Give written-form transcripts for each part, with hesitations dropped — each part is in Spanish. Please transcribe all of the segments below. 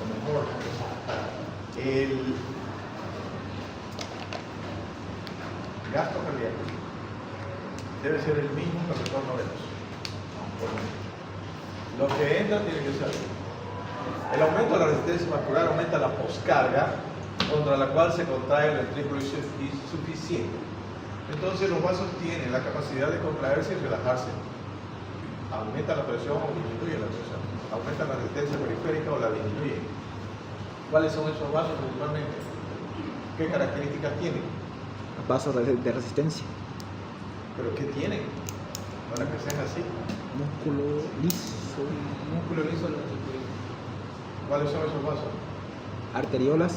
o mejor, el gasto cardíaco debe ser el mismo que el retorno venoso. Lo que entra tiene que ser. El aumento de la resistencia vascular aumenta la poscarga contra la cual se contrae el ventrículo insuficiente. Entonces los vasos tienen la capacidad de contraerse y relajarse. Aumenta la presión o disminuye la presión. Aumenta la resistencia periférica o la disminuye. ¿Cuáles son esos vasos principalmente? ¿Qué características tienen? Vasos de resistencia. ¿Pero qué tienen? Para que sean así. Músculo liso. Músculo liso. ¿Cuáles son esos vasos? Arteriolas.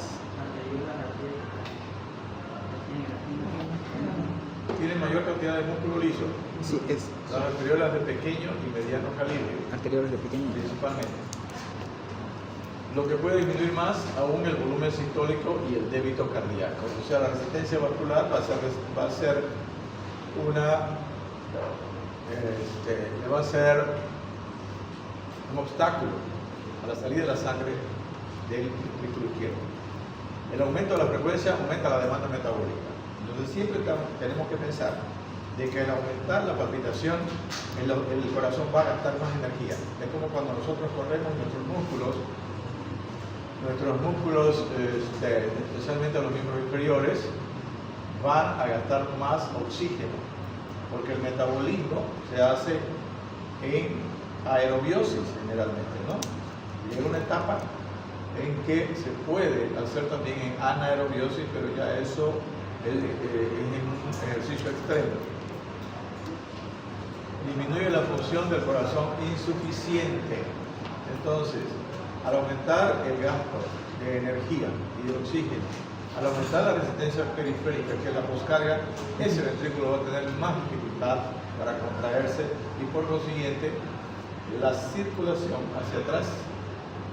Tienen mayor cantidad de músculo liso. Sí, es. Las arteriolas de pequeño y mediano calibre. Arteriolas de pequeño. Principalmente. Lo que puede disminuir más aún el volumen sistólico y el débito cardíaco. O sea, la resistencia vascular va a ser un obstáculo a la salida de la sangre del ventrículo izquierdo. El aumento de la frecuencia aumenta la demanda metabólica. Entonces siempre tenemos que pensar de que al aumentar la palpitación, el corazón va a gastar más energía. Es como cuando nosotros corremos nuestros músculos, especialmente los miembros inferiores, van a gastar más oxígeno, porque el metabolismo se hace en aerobiosis generalmente, ¿no? Llega una etapa en que se puede hacer también en anaerobiosis, pero ya eso es un ejercicio extremo. Disminuye la función del corazón insuficiente. Entonces, al aumentar el gasto de energía y de oxígeno, al aumentar la resistencia periférica, que es la poscarga, ese ventrículo va a tener más dificultad para contraerse y por consiguiente la circulación hacia atrás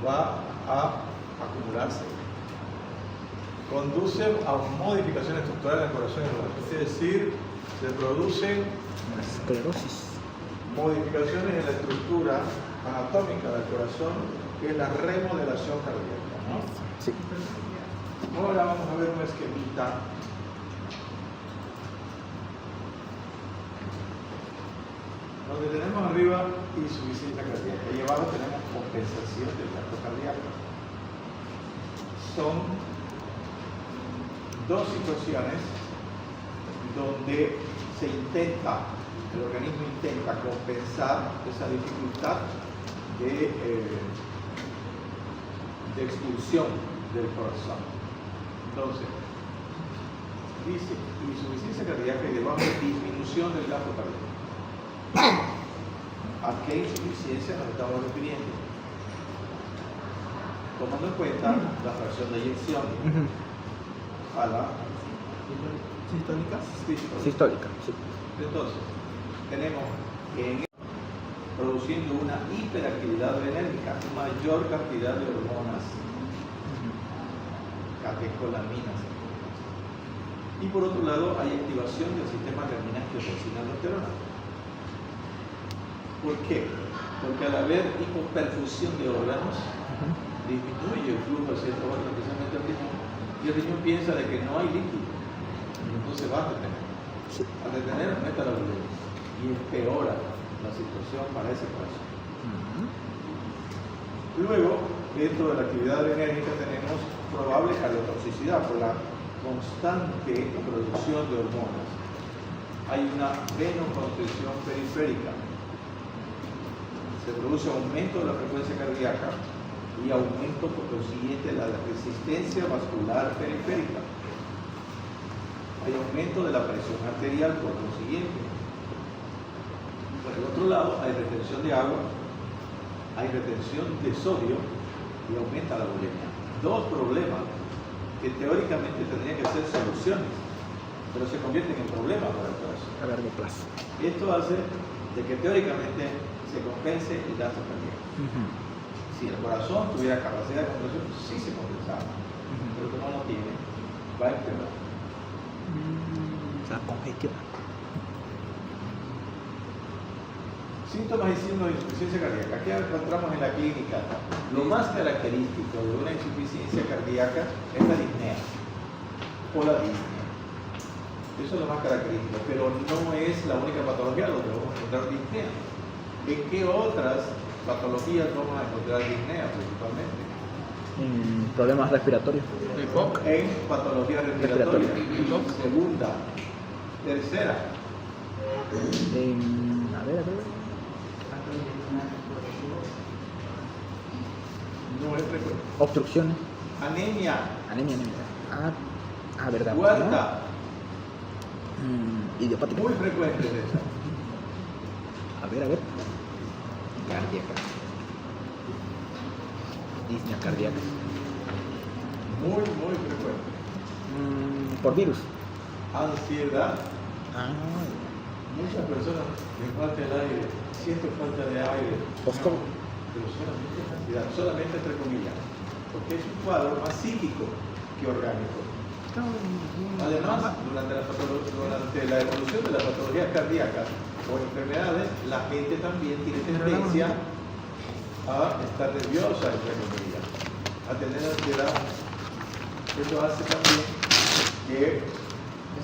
va a acumularse. Conduce a modificaciones estructurales del corazón y el corazón. Es decir, se producen esclerosis. Modificaciones en la estructura anatómica del corazón, que es la remodelación cardíaca, ¿no? Sí. Ahora vamos a ver un esquemita. Donde tenemos arriba insuficiencia cardíaca y abajo tenemos compensación del gasto cardíaco. Son dos situaciones donde el organismo intenta compensar esa dificultad de expulsión del corazón. Entonces, dice insuficiencia cardíaca y debajo disminución del gasto cardíaco. ¿A qué insuficiencia nos estamos refiriendo? Tomando en cuenta la fracción de eyección a la Sistólica, sí. Entonces, tenemos produciendo una hiperactividad adrenérgica, mayor cantidad de hormonas, catecolaminas. Y por otro lado, hay activación del sistema renin-angiotensina-aldosterona. ¿Por qué? Porque al haber hipoperfusión de órganos, disminuye el flujo hacia el órgano, especialmente el riñón, y el riñón piensa de que no hay líquido, entonces va a detener. Sí. Al detener, aumenta la volumen y empeora la situación para ese corazón. Luego, dentro de la actividad adrenérgica tenemos probable cardiotoxicidad por la constante producción de hormonas. Hay una venoconstricción periférica. Se produce aumento de la frecuencia cardíaca y aumento por consiguiente de la resistencia vascular periférica. Hay aumento de la presión arterial por consiguiente. Por el otro lado, hay retención de agua, hay retención de sodio y aumenta la bulimia. Dos problemas que teóricamente tendrían que ser soluciones, pero se convierten en problemas para el corazón. A largo plazo. Esto hace de que teóricamente se compense el gasto cardíaco. Si el corazón tuviera capacidad de compresión, sí se compensaba, pero como no tiene, va a empeorar. La congestión. Síntomas y signos de insuficiencia cardíaca. ¿Qué encontramos en la clínica? Lo más característico de una insuficiencia cardíaca es la disnea o la disnea. Eso es lo más característico, pero no es la única patología donde vamos a encontrar disnea. ¿En qué otras patologías vamos a encontrar disnea principalmente? Problemas respiratorios. El POC. En patología respiratoria. Segunda. Tercera. A ver. No es frecuente. Obstrucciones. Anemia. Anemia. Verdad. Cuarta. Idiopática. Muy frecuente es esa. A ver. Cardíaca. Disnea cardíaca. Muy frecuente. Por virus. Ansiedad. Ah, Muchas personas les falta el aire, siento falta de aire. Post-COVID. Pero solamente es ansiedad, solamente entre comillas, porque es un cuadro más psíquico que orgánico. Además, durante la evolución de las patologías cardíacas o enfermedades, la gente también tiene tendencia a estar nerviosa, entre comillas, a tener ansiedad. Eso hace también que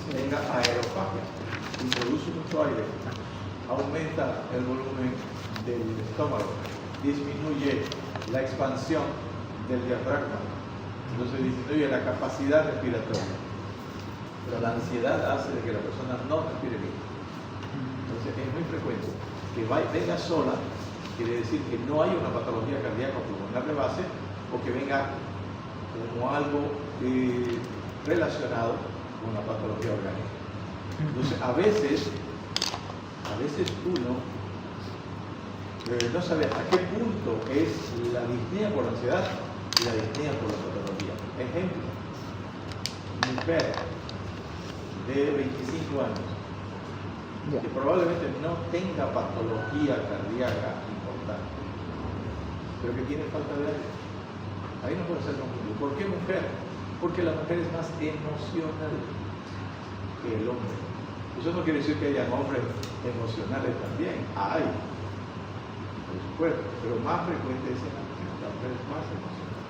tenga aerofagia, introduce mucho aire, aumenta el volumen del estómago, disminuye la expansión del diafragma, entonces disminuye la capacidad respiratoria. Pero la ansiedad hace de que la persona no respire bien. Entonces es muy frecuente que venga sola, quiere decir que no hay una patología cardíaca pulmonar de base, o que venga como algo relacionado con una patología orgánica. Entonces a veces uno no sabe hasta qué punto es la disnea por ansiedad y la disnea por la patología. Ejemplo, mujer de 25 años que probablemente no tenga patología cardíaca importante, pero que tiene falta de aire. Ahí no puede ser confundido. ¿Por qué mujer? Porque la mujer es más emocional que el hombre. Eso no quiere decir que haya hombres emocionales también. Hay, por supuesto, pero más frecuente es en la mujer es más emocional.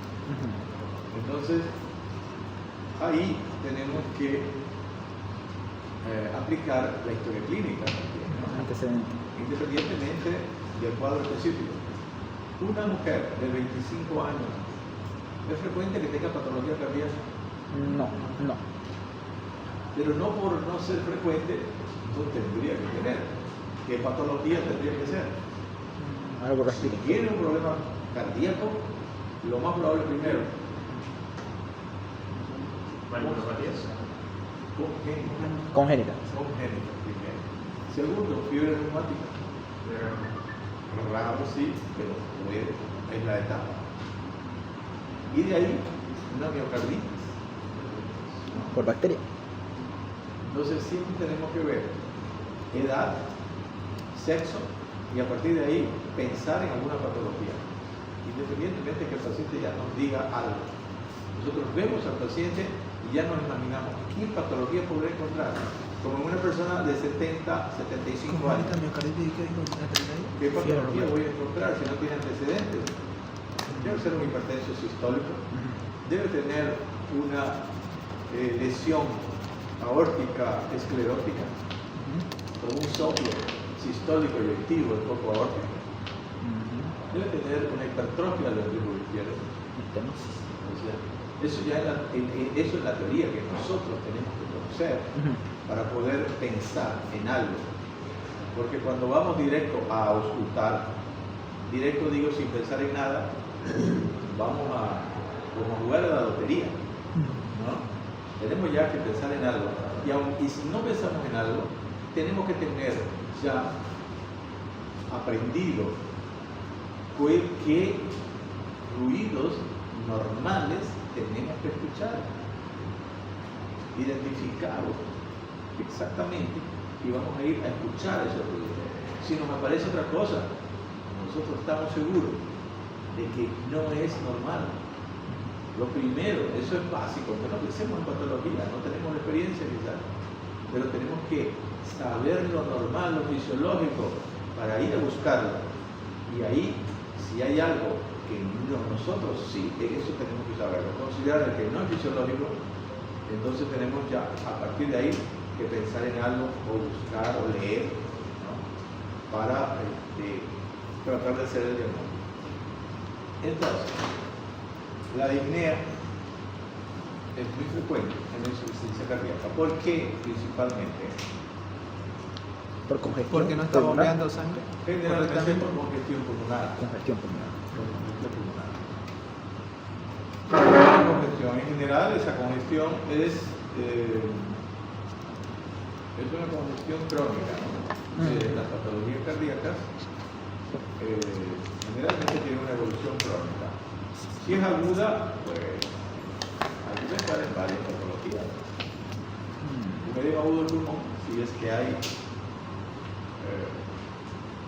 Entonces, ahí tenemos que aplicar la historia clínica también, ¿no? Independientemente del cuadro específico. Una mujer de 25 años, ¿es frecuente que tenga patología cardíaca? No. Pero no por no ser frecuente, no tendría que tener. ¿Qué patología tendría que ser? Algo Si respiratorio. tiene un problema cardíaco, lo más probable primero, Congénita. congénita primero. Segundo, fiebre reumática. Raro sí, pero es la etapa. Y de ahí, una miocarditis. Por bacteria. Entonces siempre tenemos que ver edad, sexo y a partir de ahí pensar en alguna patología, independientemente que el paciente ya nos diga algo. Nosotros vemos al paciente y ya nos imaginamos qué patología podrá encontrar. Como una persona de 70, 75 años, ¿qué patología voy a encontrar si no tiene antecedentes? Debe ser un hipertenso sistólico, debe tener una lesión aórtica esclerótica, con un soplo sistólico y activo del foco aórtico. Debe tener una hipertrofia del ventrículo izquierdo. O sea, eso ya eso es la teoría que nosotros tenemos que conocer para poder pensar en algo. Porque cuando vamos directo a auscultar, directo digo sin pensar en nada, vamos como a jugar a la lotería, ¿no? Tenemos ya que pensar en algo. Y si no pensamos en algo, tenemos que tener ya aprendido qué ruidos normales tenemos que escuchar, identificarlos exactamente, y vamos a ir a escuchar esos ruidos. Si nos aparece otra cosa, nosotros estamos seguros de que no es normal. Lo primero, eso es básico, no pensemos en patología, no tenemos experiencia quizás, pero tenemos que saber lo normal, lo fisiológico, para ir a buscarlo. Y ahí, si hay algo que nosotros sí, en eso tenemos que saberlo, considerar que no es fisiológico, entonces tenemos ya a partir de ahí que pensar en algo o buscar o leer, ¿no? Para tratar de hacer el diagnóstico. Entonces, la disnea es muy frecuente en la insuficiencia cardíaca. ¿Por qué principalmente? Por congestión. Porque no está pulmonar. bombeando sangre. Generalmente por congestión pulmonar. Congestión pulmonar. La congestión en general, esa congestión es una congestión crónica, ¿no? Las patologías cardíacas generalmente tienen una evolución crónica. Si es aguda, pues ayuda a estar en varias patologías. Un medio agudo del pulmón, si es que hay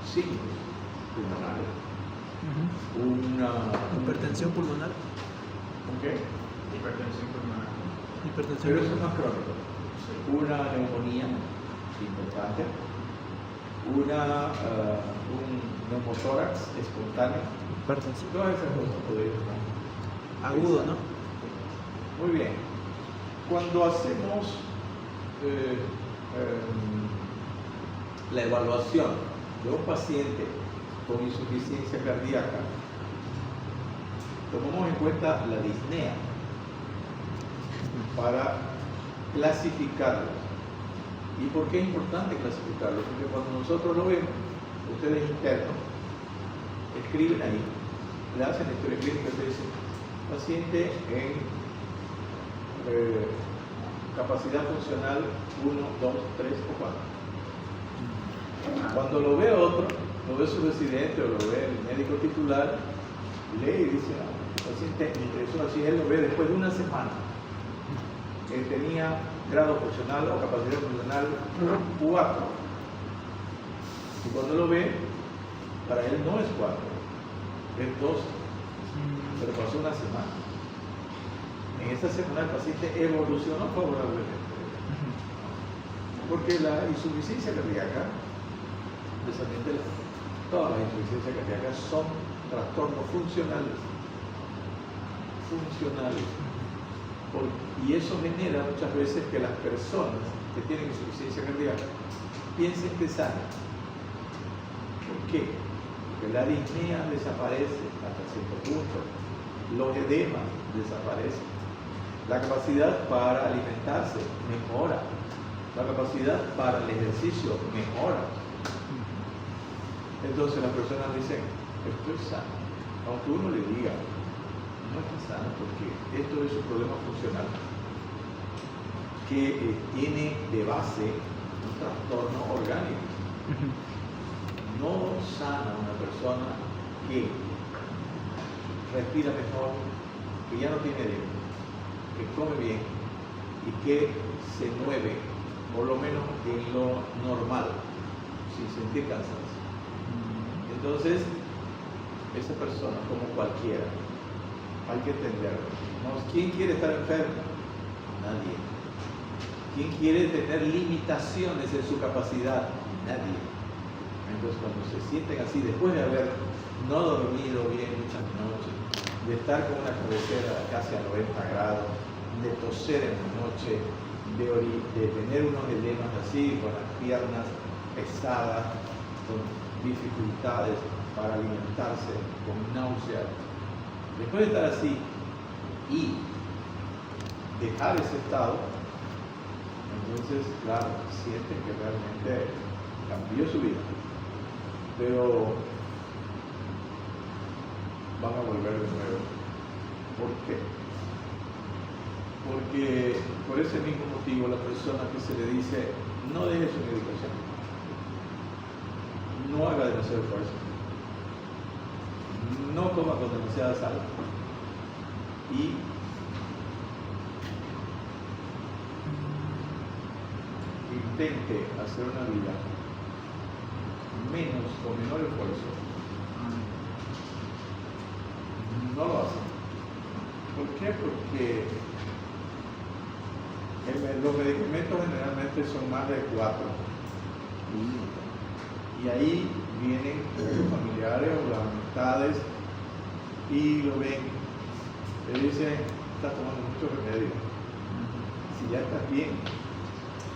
signos pulmonares, una Hipertensión pulmonar. ¿qué? Hipertensión pulmonar. Hipertensión Pero eso es pulmonar. más crónico. Una neumonía importante, un neumotórax espontáneo, Hipertensión. todas esas cosas podrían estar. Agudo, ¿no? Muy bien. Cuando hacemos la evaluación de un paciente con insuficiencia cardíaca, tomamos en cuenta la disnea para clasificarlo. ¿Y por qué es importante clasificarlo? Porque cuando nosotros lo vemos, ustedes internos escriben ahí, le hacen la historia clínica y dicen paciente en capacidad funcional 1, 2, 3 o 4. Cuando lo ve otro, lo ve su residente o lo ve el médico titular, lee y dice, el paciente ingresó así, él lo ve después de una semana. Él tenía grado funcional o capacidad funcional 4. Y cuando lo ve, para él no es 4, es 2. Pero pasó una semana. En esa semana el paciente evolucionó favorablemente. Porque la insuficiencia cardíaca, precisamente todas las insuficiencias cardíacas son trastornos funcionales. Y eso genera muchas veces que las personas que tienen insuficiencia cardíaca piensen que sanan. ¿Por qué? Porque la disnea desaparece hasta cierto punto, los edemas desaparecen, la capacidad para alimentarse mejora, la capacidad para el ejercicio mejora. Entonces las personas dicen, estoy sano, aunque uno le diga, no está sano porque esto es un problema funcional que tiene de base un trastorno orgánico. No sana una persona que respira mejor, que ya no tiene edema, que come bien y que se mueve, por lo menos en lo normal, sin sentir cansancio. Entonces, esa persona, como cualquiera, hay que entenderlo. ¿Quién quiere estar enfermo? Nadie. ¿Quién quiere tener limitaciones en su capacidad? Nadie. Entonces, cuando se sienten así, después de haber no dormido bien muchas noches, de estar con una cabecera casi a 90 grados, de toser en la noche, de tener unos edemas así, con las piernas pesadas, con dificultades para alimentarse, con náuseas. Después de estar así y dejar ese estado, entonces, claro, sienten que realmente cambió su vida. Pero van a volver de nuevo. ¿Por qué? Porque por ese mismo motivo la persona que se le dice no deje su medicación, no haga demasiado esfuerzo, no coma con demasiada sal y intente hacer una vida menos o menor esfuerzo, no lo hacen. ¿Por qué? Porque los medicamentos generalmente son más de 4 y ahí vienen los familiares o las amistades y lo ven, le dicen, estás tomando mucho remedio. Si ya estás bien,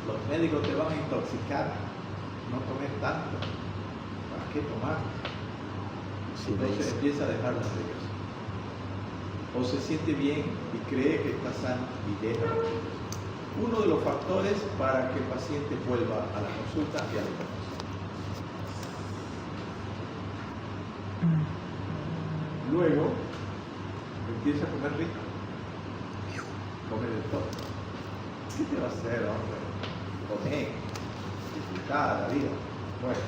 los médicos te van a intoxicar, no tomes tanto, ¿para qué tomar? Sí, Entonces empieza a dejar la medicación. O se siente bien y cree que está sano y deja la medicación. Uno de los factores para que el paciente vuelva a la consulta y a la información. Luego empieza a comer rico, come de todo. ¿Qué te va a hacer, hombre? Comer, disfrutar la vida. Bueno,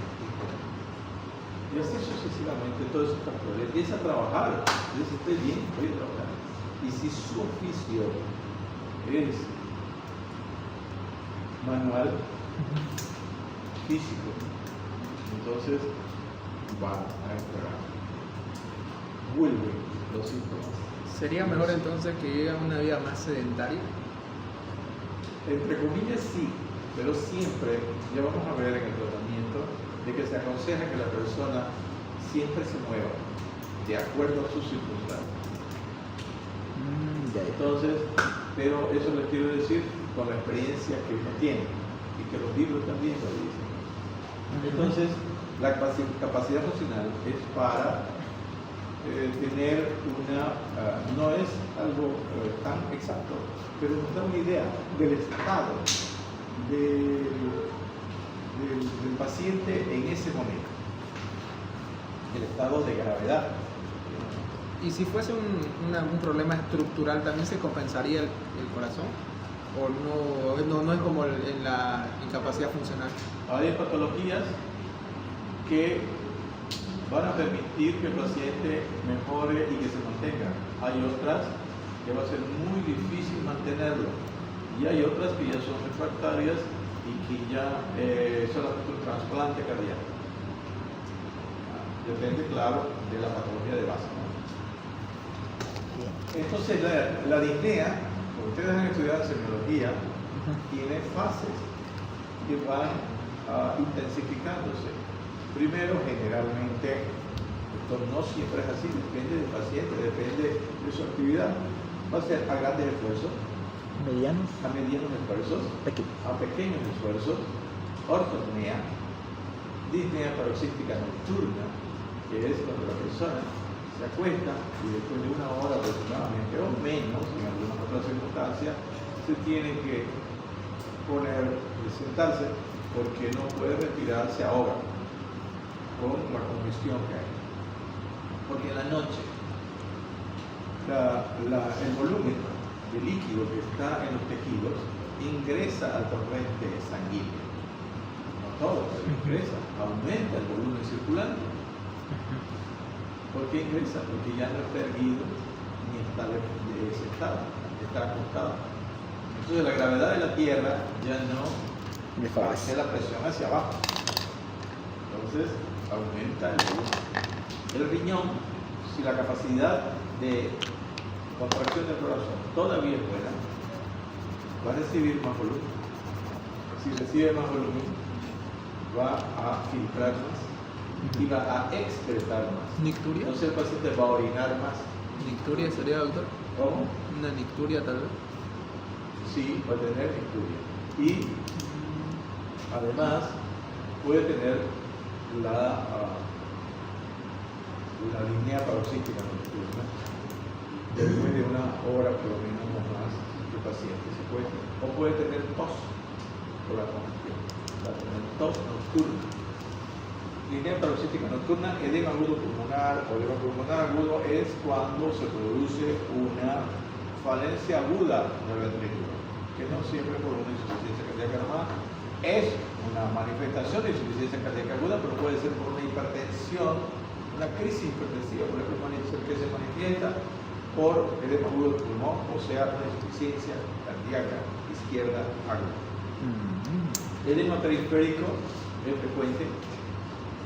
y así sucesivamente todos esos factores. Empieza a trabajar, dice, estoy bien, voy a trabajar. Y si su oficio es manual, físico, entonces va a empeorar. Vuelven los síntomas. ¿Sería mejor entonces que lleve una vida más sedentaria? Entre comillas sí, pero siempre, ya vamos a ver en el tratamiento, de que se aconseja que la persona siempre se mueva de acuerdo a sus circunstancias. Ya, ya. Entonces, pero eso les quiero decir con la experiencia que uno tiene y que los libros también lo dicen. Entonces, la capacidad funcional es para tener una, no es algo tan exacto, pero nos da una idea del estado del paciente en ese momento, el estado de gravedad. ¿Y si fuese un problema estructural, también se compensaría el corazón? ¿O no es como en la incapacidad funcional? Hay patologías que van a permitir que el paciente mejore y que se mantenga. Hay otras que va a ser muy difícil mantenerlo. Y hay otras que ya son refractarias y que ya solamente un trasplante cardíaco. Depende, claro, de la patología de base, ¿no? Entonces, la disnea, como ustedes han estudiado en semiología, tiene fases que van intensificándose. Primero, generalmente, esto no siempre es así, depende del paciente, depende de su actividad. Va a ser a grandes esfuerzos, Medianos, a medianos esfuerzos, pequeños. a pequeños esfuerzos, ortopnea, disnea paroxística nocturna, que es cuando la persona se acuesta y después de una hora aproximadamente o menos, en algunas otras circunstancias, se tiene que poner, sentarse, porque no puede respirar, se ahoga con la congestión que hay. Porque en la noche el volumen de líquido que está en los tejidos ingresa al torrente sanguíneo. No todo, pero ingresa, aumenta el volumen circulante. ¿Por qué ingresa? Porque ya no está erguido ni está sentado, está acostado. Entonces la gravedad de la Tierra ya no hace la presión hacia abajo. Entonces aumenta el volumen. El riñón, si la capacidad de contracción del corazón todavía es buena, va a recibir más volumen. Si recibe más volumen, va a filtrar más y va a excretar más. ¿Nicturia? Entonces el paciente va a orinar más. ¿Nicturia sería, doctor? ¿Cómo? ¿Una nicturia tal vez? Sí, va a tener nicturia. Y además puede tener la disnea paroxística nocturna después de una hora por lo menos o más el paciente se puede, o puede tener tos por la congestión, va a tener tos nocturna. Disnea paroxística nocturna, edema agudo pulmonar o edema pulmonar agudo es cuando se produce una falencia aguda del ventrículo, que no siempre por una insuficiencia cardíaca normal, es una manifestación de insuficiencia cardíaca aguda, pero puede ser por una hipertensión, una crisis hipertensiva, por ejemplo, que se manifiesta por edema agudo del pulmón, o sea, una insuficiencia cardíaca izquierda aguda. Edema periférico es frecuente.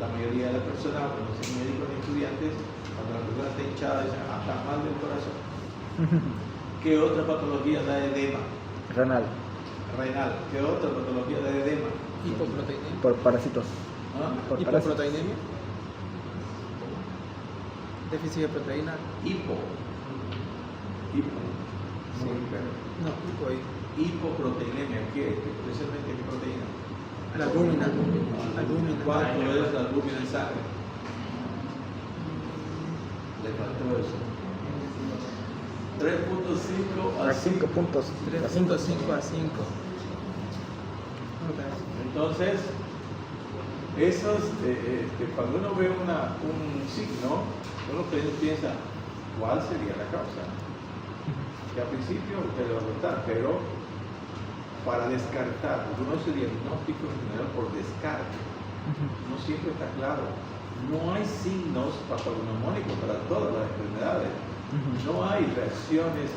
La mayoría de las personas, cuando son médicos ni estudiantes, cuando la persona está hinchada, dicen, está mal del corazón. ¿Qué otra patología da edema? Renal, Renal. ¿Qué otra patología da edema? ¿Hipoproteinemia? por parásitos. ¿Ah? Por parásitos. ¿Hipoproteinemia? Déficit de proteína. Hipo. Muy claro. No, hipo ahí. Hipoproteinemia, ¿qué? Especialmente qué proteína. La albúmina. Albúmina. ¿Cuánto es la albúmina en sangre? Le faltó eso. 3.5 A a 5. 5 puntos. 3.5 a 5. Entonces, esos, cuando uno ve un signo, uno piensa, ¿cuál sería la causa? Que al principio usted le va a preguntar, pero para descartar, porque uno hace diagnóstico en general por descarte, no siempre está claro. No hay signos patognomónicos para todas las enfermedades. No hay reacciones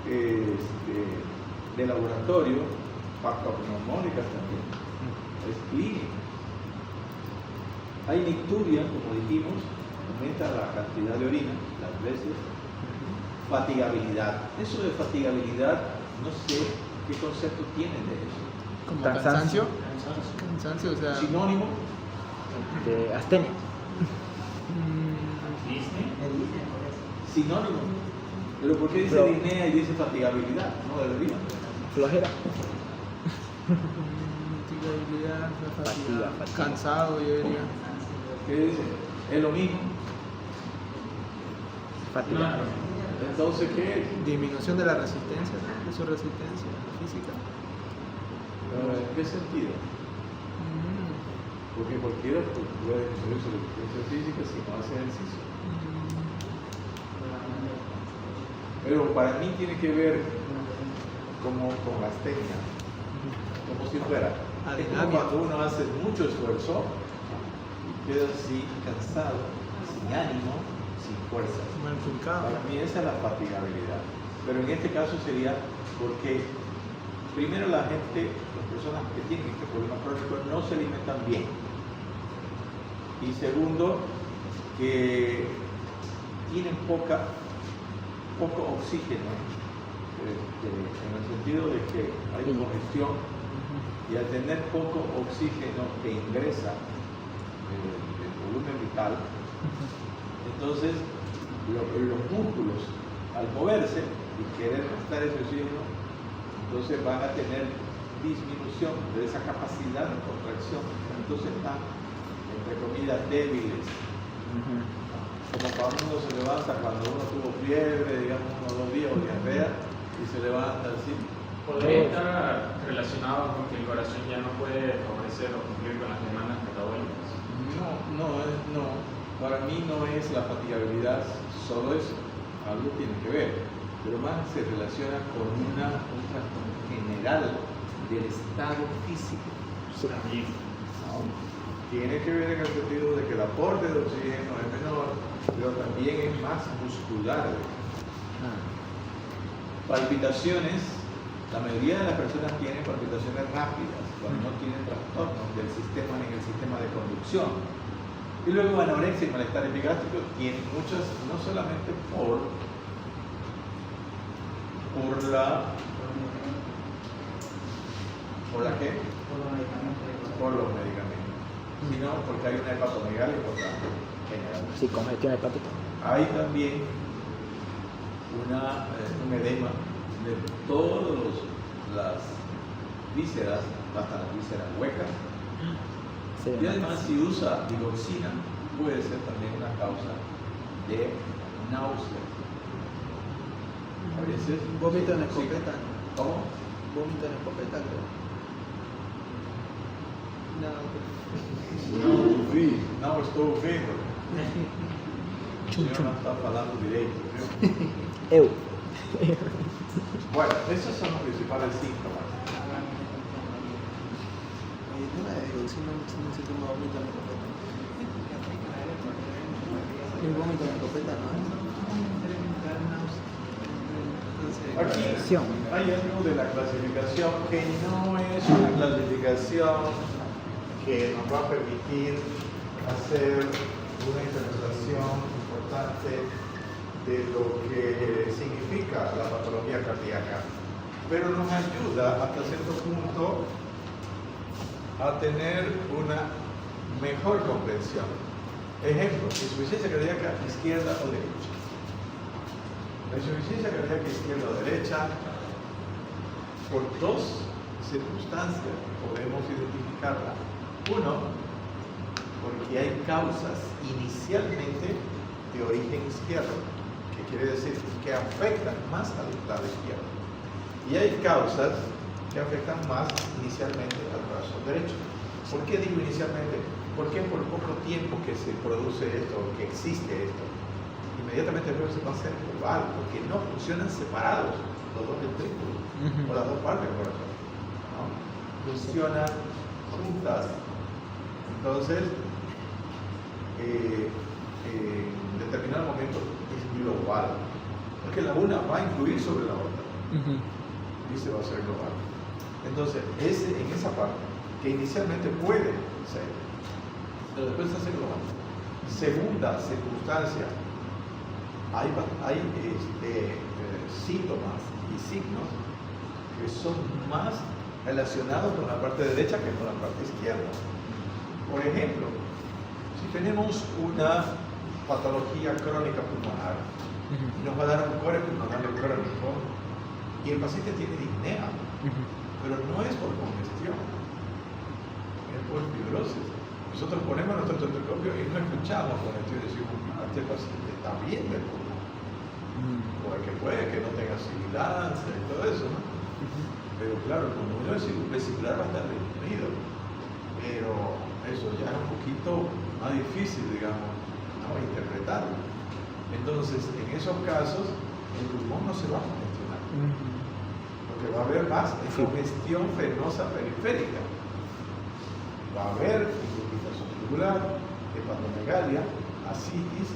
de laboratorio patognomónicas también. Es clínico. Hay nicturia, como dijimos, aumenta la cantidad de orina, las veces. Fatigabilidad. Eso de fatigabilidad, no sé qué concepto tienen de eso. Como Cansancio. Cansancio, o sea. Sinónimo, De astenia. sinónimo. Pero ¿por qué dice Pero- disnea y dice fatigabilidad? No debería. Flojera. Fatigabilidad, Fatiga. cansado, yo diría. ¿Qué dice? Es lo mismo. Fatiga. Entonces, ¿qué es? Disminución de la resistencia, ¿no? De su resistencia física. ¿En qué sentido? Porque cualquiera puede disminuir su resistencia física si no hace ejercicio. Pero para mí tiene que ver como con la astenia, como si fuera. Es como cuando uno hace mucho esfuerzo y queda así cansado, sin ánimo, sin fuerzas. Mal fulcado. Para mí esa es la fatigabilidad. Pero en este caso sería porque primero la gente, las personas que tienen este problema crónico no se alimentan bien. Y segundo, que tienen poco oxígeno, en el sentido de que hay congestión y al tener poco oxígeno que ingresa el volumen vital, entonces los músculos al moverse y querer gastar ese oxígeno, entonces van a tener disminución de esa capacidad de contracción, entonces están entre comillas débiles. Como cuando uno se levanta cuando uno tuvo fiebre, digamos 1 o 2 días o diarrea y se levanta así. ¿Podría estar relacionado con que el corazón ya no puede favorecer o cumplir con las demandas metabólicas? No, para mí no es la fatigabilidad solo eso, algo tiene que ver, pero más se relaciona con un trastorno general del estado físico. También. ¿No? Tiene que ver en el sentido de que el aporte de oxígeno es menor, pero también es más muscular. Palpitaciones, la mayoría de las personas tienen palpitaciones rápidas cuando no tienen trastornos del sistema ni en el sistema de conducción. Y luego anorexia y malestar epigástrico tienen muchas, no solamente por la ¿qué? Por los medicamentos, sino porque hay una hepatomegalia importante general. Sí, congestión hepática. Hay también un edema de todas las vísceras, hasta las vísceras huecas. Sí, Y además, si usa digoxina, puede ser también una causa de náuseas. A veces. Vómito en sí. escopeta. ¿Cómo? Vómito en escopeta, creo. No, Não vi, não estou vendo. O senhor não está falando direito, viu? Eu. Bueno, esos son los principales síntomas. el tema de digoxina no sé cómo vómito en escopeta. El vómito en escopeta, ¿no? Aquí hay algo de la clasificación que no es una clasificación que nos va a permitir hacer una interpretación importante de lo que significa la patología cardíaca, pero nos ayuda hasta cierto punto a tener una mejor comprensión. Ejemplo, insuficiencia cardíaca izquierda o derecha. La insuficiencia cardíaca izquierda o derecha, por dos circunstancias podemos identificarla. Uno, porque hay causas inicialmente de origen izquierdo, que quiere decir que afectan más al lado izquierdo. Y hay causas que afectan más inicialmente al corazón derecho. ¿Por qué digo inicialmente? Porque por poco tiempo que se produce esto, que existe esto, inmediatamente luego se va a hacer global, porque no funcionan separados los dos ventrículos o las dos partes del corazón, ¿no? Funcionan juntas. Entonces, en determinado momento es global, porque la una va a influir sobre la otra y se va a hacer global. Entonces, en esa parte, que inicialmente puede ser, pero después se hace global. Segunda circunstancia, hay síntomas y signos que son más relacionados con la parte derecha que con la parte izquierda. Por ejemplo, si tenemos una patología crónica pulmonar, nos va a dar un core pulmonar crónico y el paciente tiene disnea, pero no es por congestión, es por fibrosis. Nosotros ponemos nuestro estetoscopio y no escuchamos con esto y decimos, este paciente está bien del pulmón, porque puede que no tenga sibilancia y todo eso, ¿no? Pero claro, el pulmón vesicular va a estar disminuido, pero eso ya es un poquito más difícil, digamos, ¿no? Interpretarlo. Entonces, en esos casos, el pulmón no se va a congestionar, porque va a haber más congestión venosa periférica. Va a haber infiltración tubular, hepatomegalia, ascitis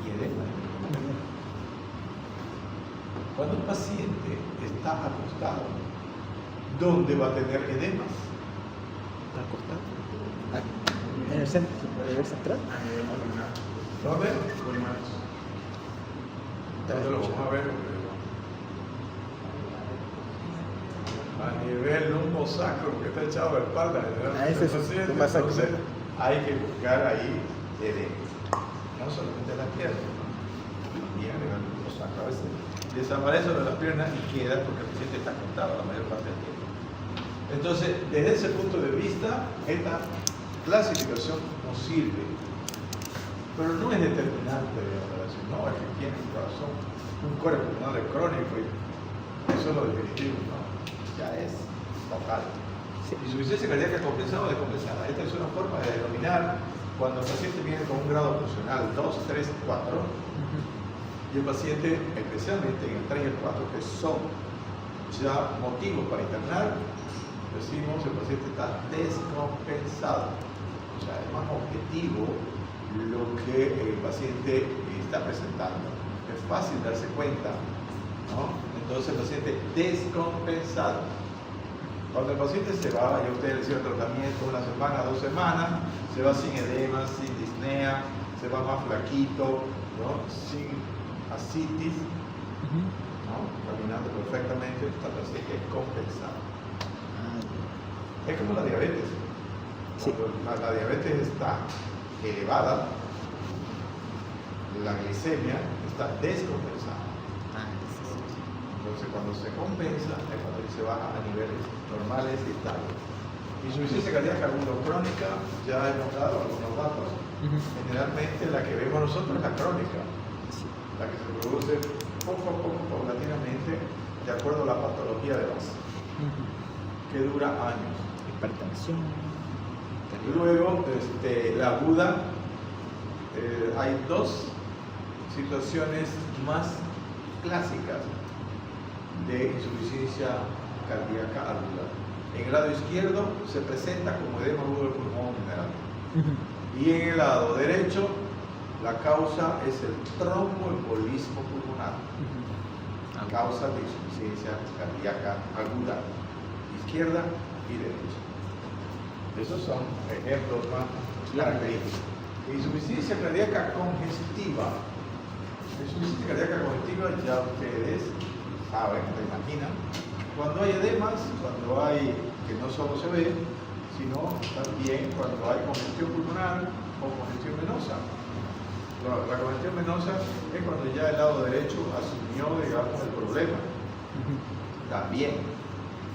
y edema. Cuando un paciente está acostado, ¿dónde va a tener edemas? Acostado. En el centro, el central. ¿Dónde? ¿Dónde lo vamos a ver? A nivel lumbosacro, porque está echado de espalda. Ese es un masacre. Entonces, hay que buscar ahí edemas. No solamente las piernas, también a nivel lumbosacro. A veces desaparece de las piernas y queda porque el paciente está acostado la mayor parte del tiempo. Entonces, desde ese punto de vista, esta clasificación nos sirve, pero no es determinante de la operación. No, es que tiene un corazón, un core pulmonar crónico y eso es lo definitivo, no, ya es total. Insuficiencia cardíaca compensada o descompensada. Esta es una forma de denominar cuando el paciente viene con un grado funcional 2, 3, 4 y el paciente, especialmente en el 3 y el 4, que son ya motivos para internar, decimos el paciente está descompensado. O sea, es más objetivo lo que el paciente está presentando. Es fácil darse cuenta, ¿no? Entonces el paciente descompensado. Cuando el paciente se va, ya usted le hicieron tratamiento una semana, 2 semanas, se va sin edema, sin disnea, se va más flaquito, ¿no? Sin ascitis, ¿no? Caminando perfectamente, está el paciente compensado. Es como la diabetes. Cuando la diabetes está elevada, la glicemia está descompensada. Entonces, cuando se compensa, es cuando se baja a niveles normales y estables. Insuficiencia cardíaca crónica, ya hemos dado algunos datos. Generalmente la que vemos nosotros es la crónica, la que se produce poco a poco, paulatinamente, de acuerdo a la patología de base, que dura años. Hipertensión. Luego, la aguda, hay dos situaciones más clásicas de insuficiencia cardíaca aguda. En el lado izquierdo se presenta como edema agudo del pulmón general. Y en el lado derecho, la causa es el tromboembolismo pulmonar. Causa de insuficiencia cardíaca aguda, izquierda y derecha. Esos son ejemplos más característicos. Insuficiencia cardíaca congestiva. Insuficiencia cardíaca congestiva, ya ustedes saben, lo imaginan. Cuando hay edemas, cuando hay, que no solo se ve, sino también cuando hay congestión pulmonar o congestión venosa. La congestión venosa es cuando ya el lado derecho asumió, digamos, el problema. También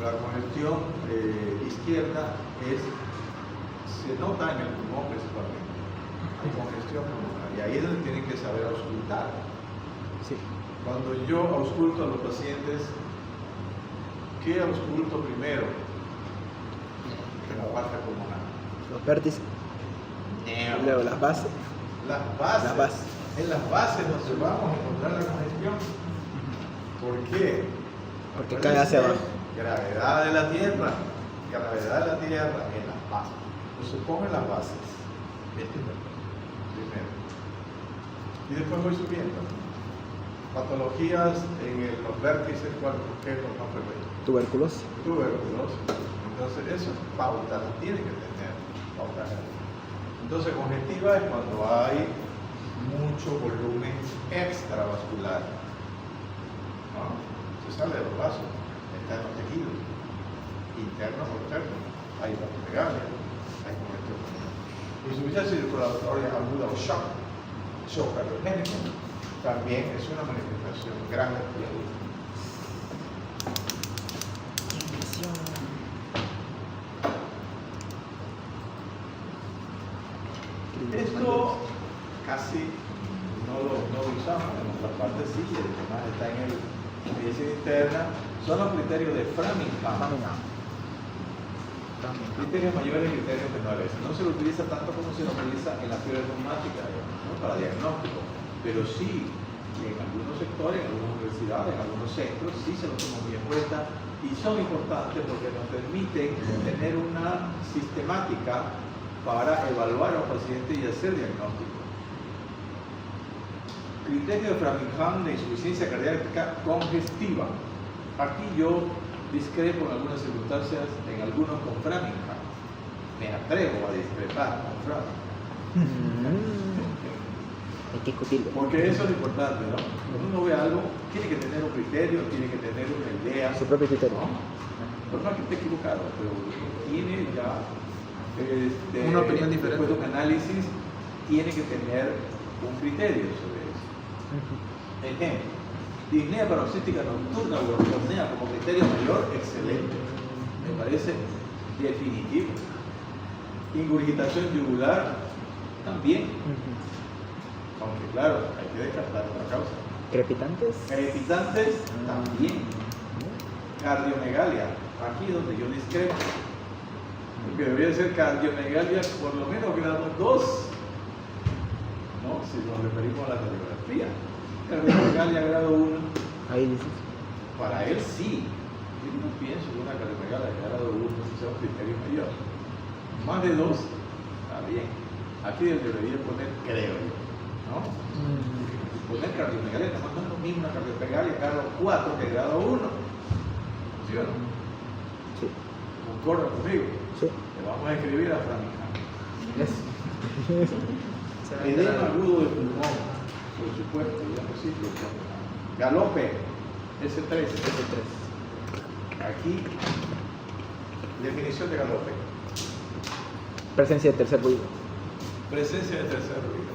la congestión izquierda se nota en el pulmón principalmente. Hay congestión pulmonar y ahí es donde tienen que saber auscultar. Sí. Cuando yo ausculto a los pacientes, ¿qué ausculto primero? En la parte pulmonar. Los vértices. Luego las bases. Las bases. Las bases. En las bases donde vamos a encontrar la congestión. ¿Por qué? Porque cae hacia abajo. Gravedad de la Tierra. Gravedad de la Tierra en las bases. Entonces pongo las bases. Primero. Y después voy subiendo. Patologías en los vértices, ¿qué es lo más frecuente? Tuberculosis. Tuberculosis. Entonces eso es pauta, tiene que tener pauta. Entonces congestiva es cuando hay mucho volumen extravascular. ¿No? Se sale de los vasos, está en los tejidos, interno o externo. Hay vasculomegalia, hay congestión. Insuficiencia circulatoria aguda o shock cardiogénico, también es una manifestación grande de la vida. Esto casi no lo usamos, en nuestra parte sí, el tema está en la medicina interna, son los criterios de Framingham. Criterios mayores y criterios menores. No se lo utiliza tanto como se lo utiliza en la fiebre reumática, ¿no? Para diagnóstico, pero sí en algunos sectores, en algunas universidades, en algunos centros, sí se lo toman muy en cuenta y son importantes porque nos permiten tener una sistemática para evaluar a un paciente y hacer diagnóstico. Criterio de Framingham de insuficiencia cardíaca congestiva. Aquí yo discrepo en algunas circunstancias, en algunos con Framingham. Me atrevo a discrepar con Framingham. Hay que discutirlo. Porque eso es importante, ¿no? Cuando uno ve algo, tiene que tener un criterio, tiene que tener una idea. Su propio criterio. ¿No? Por más que esté equivocado, pero tiene ya una opinión diferente. Después de un análisis, tiene que tener un criterio sobre eso. Ejemplo, disnea paroxística nocturna o ortornea como criterio mayor, excelente. Me parece definitivo. Ingurgitación yugular, también. Aunque claro, hay que descartar otra causa. ¿Crepitantes? Crepitantes, también. Cardiomegalia, aquí es donde yo discrepo. Porque debería ser cardiomegalia por lo menos grado 2. ¿No? Si nos referimos a la radiografía. Cardiomegalia grado 1. Ahí dices. Para él sí. Yo no pienso que una cardiomegalia grado 1 sea un criterio mayor. Más de 2, está bien. Aquí debería poner creo yo. ¿No? Poner cardiomegalia, no es lo mismo una cardiomegalia grado 4 que grado 1. ¿Sí o no? Sí. ¿Concorda conmigo? Sí. Le vamos a escribir a Framingham. Se va a Edema enterar. agudo de pulmón, por supuesto, ya no existe. Galope, S3. Aquí, definición de galope. Presencia de tercer ruido. Presencia de tercer ruido.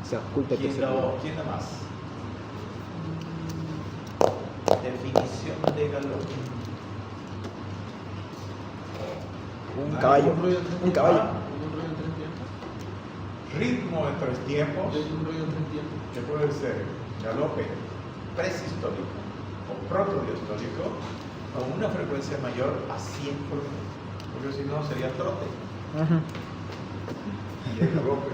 Se oculta el ¿Quién tercer ruido. da más? Definición de galope. Un caballo. Un ruido en tres Un caballo. tiempos. Un ruido en tres tiempos. Ritmo en 3 tiempos. Un ruido en tres tiempos. Que puede ser galope presistólico o protodiastólico con una frecuencia mayor a 100 por minuto, porque si no sería trote y el galope.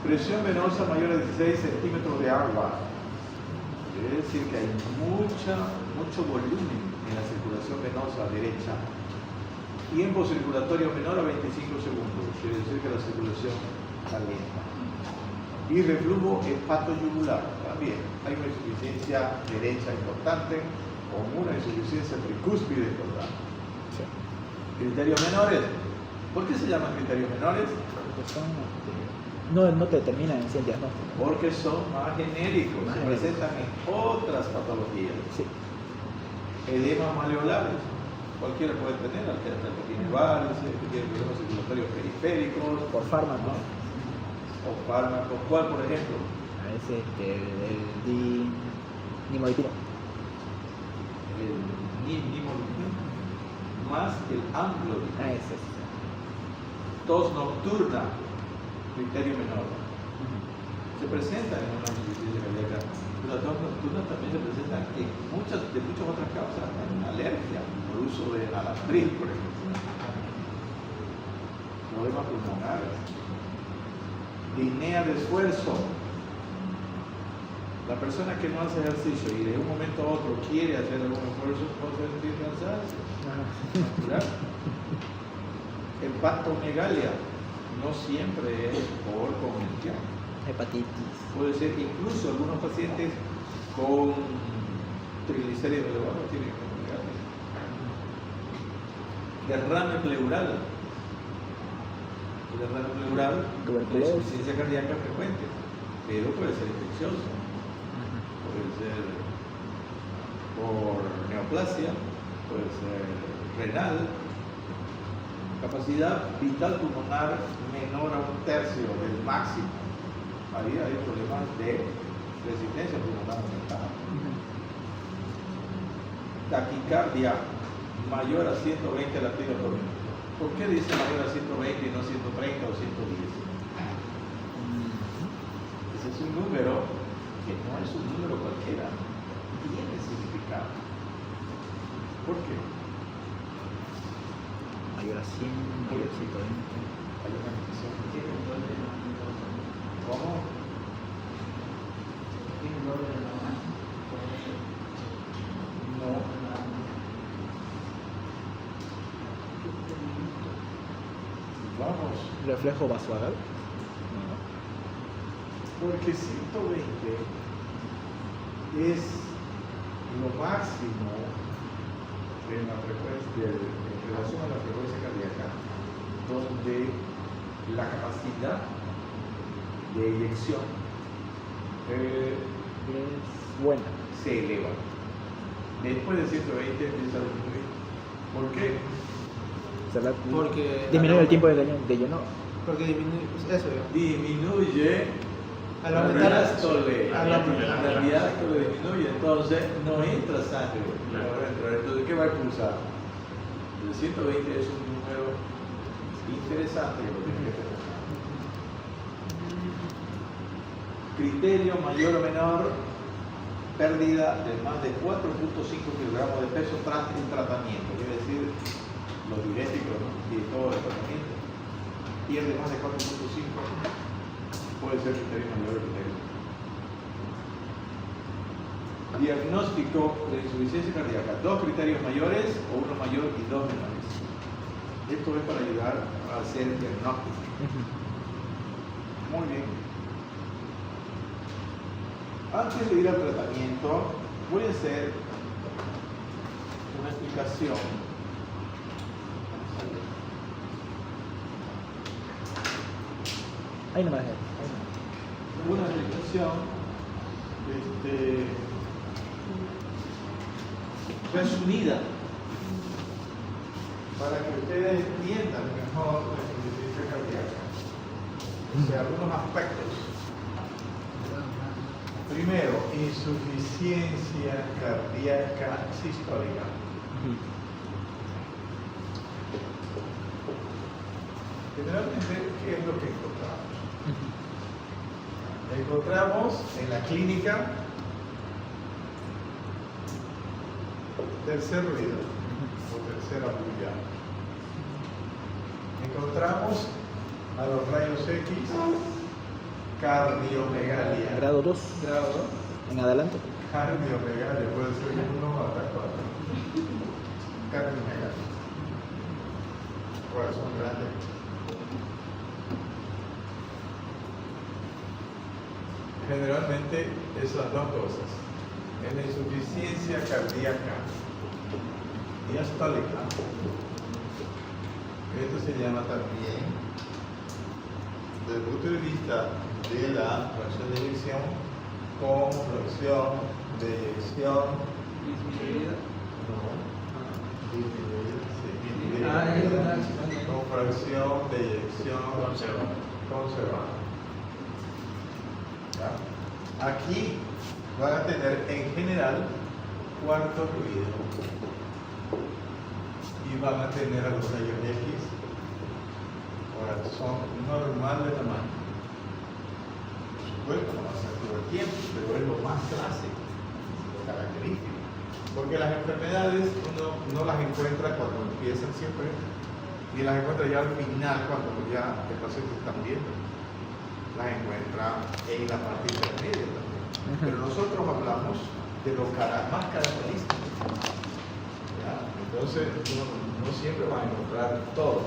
Presión venosa mayor a 16 centímetros de agua. Quiere decir que hay mucho volumen en la circulación venosa derecha. Tiempo circulatorio menor a 25 segundos. Quiere decir que la circulación está lenta. Y reflujo hepatoyugular. También hay una insuficiencia derecha importante o una insuficiencia tricúspide importante. Sí. Criterios menores. ¿Por qué se llaman criterios menores? Porque son, no te determinan en sí el diagnóstico. Porque son más genéricos, Más se genéricos. presentan en otras patologías. Sí. Edemas maleolares, cualquiera puede tener, hasta el que tiene varices, que tiene problemas circulatorios periféricos, Por fármaco. o fármacos. ¿Cuál, por ejemplo? A veces el nimodipino. El nimodipino más el amlodipino. Ah, ese es. Tos nocturna, criterio menor. Se presenta en una insuficiencia cardíaca, pero la tos nocturna también se presenta en muchas otras causas, en alergia, por uso de nalatril, por ejemplo. Problemas pulmonares. Disnea de esfuerzo. La persona que no hace ejercicio y de un momento a otro quiere hacer algún esfuerzo, puede sentir cansancio. Natural. Hepatomegalia no siempre es por congestión. Hepatitis. Puede ser que incluso algunos pacientes con triglicéridos elevados tienen hepatomegalia. Derrame pleural. El derrame pleural es Tuberculosis. insuficiencia cardíaca frecuente, pero puede ser infeccioso. Puede ser por neoplasia, puede ser renal, capacidad vital pulmonar menor a 1/3 del máximo. Ahí hay problemas de resistencia pulmonar aumentada. Taquicardia mayor a 120 latidos por minuto. ¿Por qué dice mayor a 120 y no 130 o 110? Ese es un número que no es un número cualquiera, tiene significado. ¿Por qué? Mayor a 100, mayor a 120. Hay una condición que tiene un doble de ¿cómo? No. Vamos. Reflejo vasovagal. Porque 120 es lo máximo en la frecuencia, en relación a la frecuencia cardíaca, donde la capacidad de eyección Es buena. se eleva. Después de 120 empieza a disminuir. ¿Por qué? Porque disminuye el tiempo de lleno. Porque disminuye, pues eso yo. Disminuye Al la aumentar diástole. al aumentar- La diástole disminuye, entonces no entra sangre. Claro. No entra. Entonces, ¿qué va a expulsar? El 120 es un número interesante que lo tiene que tener. Criterio mayor o menor, pérdida de más de 4.5 kilogramos de peso tras el tratamiento, quiere decir los diuréticos, ¿no? Y todo el tratamiento. Pierde más de 4.5, puede ser criterio mayor o criterio. Diagnóstico de insuficiencia cardíaca, 2 criterios mayores o 1 mayor y 2 menores. Esto es para ayudar a hacer el diagnóstico. Muy bien. Antes de ir al tratamiento, voy a hacer una explicación. Ahí no me dejé. Una explicación resumida para que ustedes entiendan mejor la insuficiencia cardíaca. O sea, algunos aspectos. Primero, insuficiencia cardíaca sistólica. Generalmente, ¿qué es lo que encontramos? Encontramos en la clínica tercer ruido o tercera bulla. Encontramos a los rayos X cardiomegalia. Grado 2. Grado 2. En adelante. Cardiomegalia, puede ser 1 hasta 4. Cardiomegalia. Corazón grande. Generalmente esas dos cosas. En la insuficiencia cardíaca diastólica, esto se llama también, desde el punto de vista de la fracción de eyección, como fracción de eyección Disminuida. Con fracción de eyección conservada. ¿Ya? Aquí van a tener en general cuarto ruido y van a tener a los rayos X. Ahora son normal de tamaño. Por supuesto, no va a ser todo el tiempo, pero es lo más clásico, lo característico. Porque las enfermedades uno no las encuentra cuando empiezan siempre, ni las encuentra ya al final, cuando ya el paciente está viendo. Las encuentra en la parte intermedia también. Pero nosotros hablamos de lo más característico. ¿Ya? Entonces, no siempre van a encontrar todo,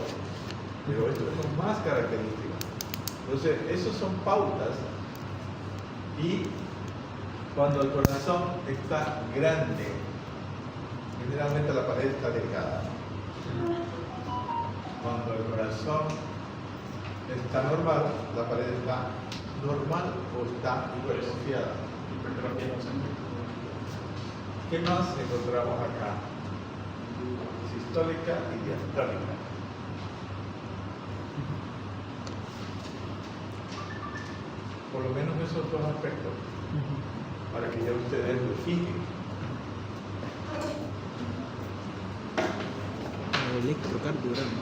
pero esto es lo más característico. Entonces, esos son pautas. Y cuando el corazón está grande, generalmente la pared está delgada. Cuando el corazón está normal, la pared está normal o está hipertrofiada. ¿Qué más encontramos acá? Sistólica y diastólica. Por lo menos esos dos aspectos, para que ya ustedes lo fijen. Electrocardiograma.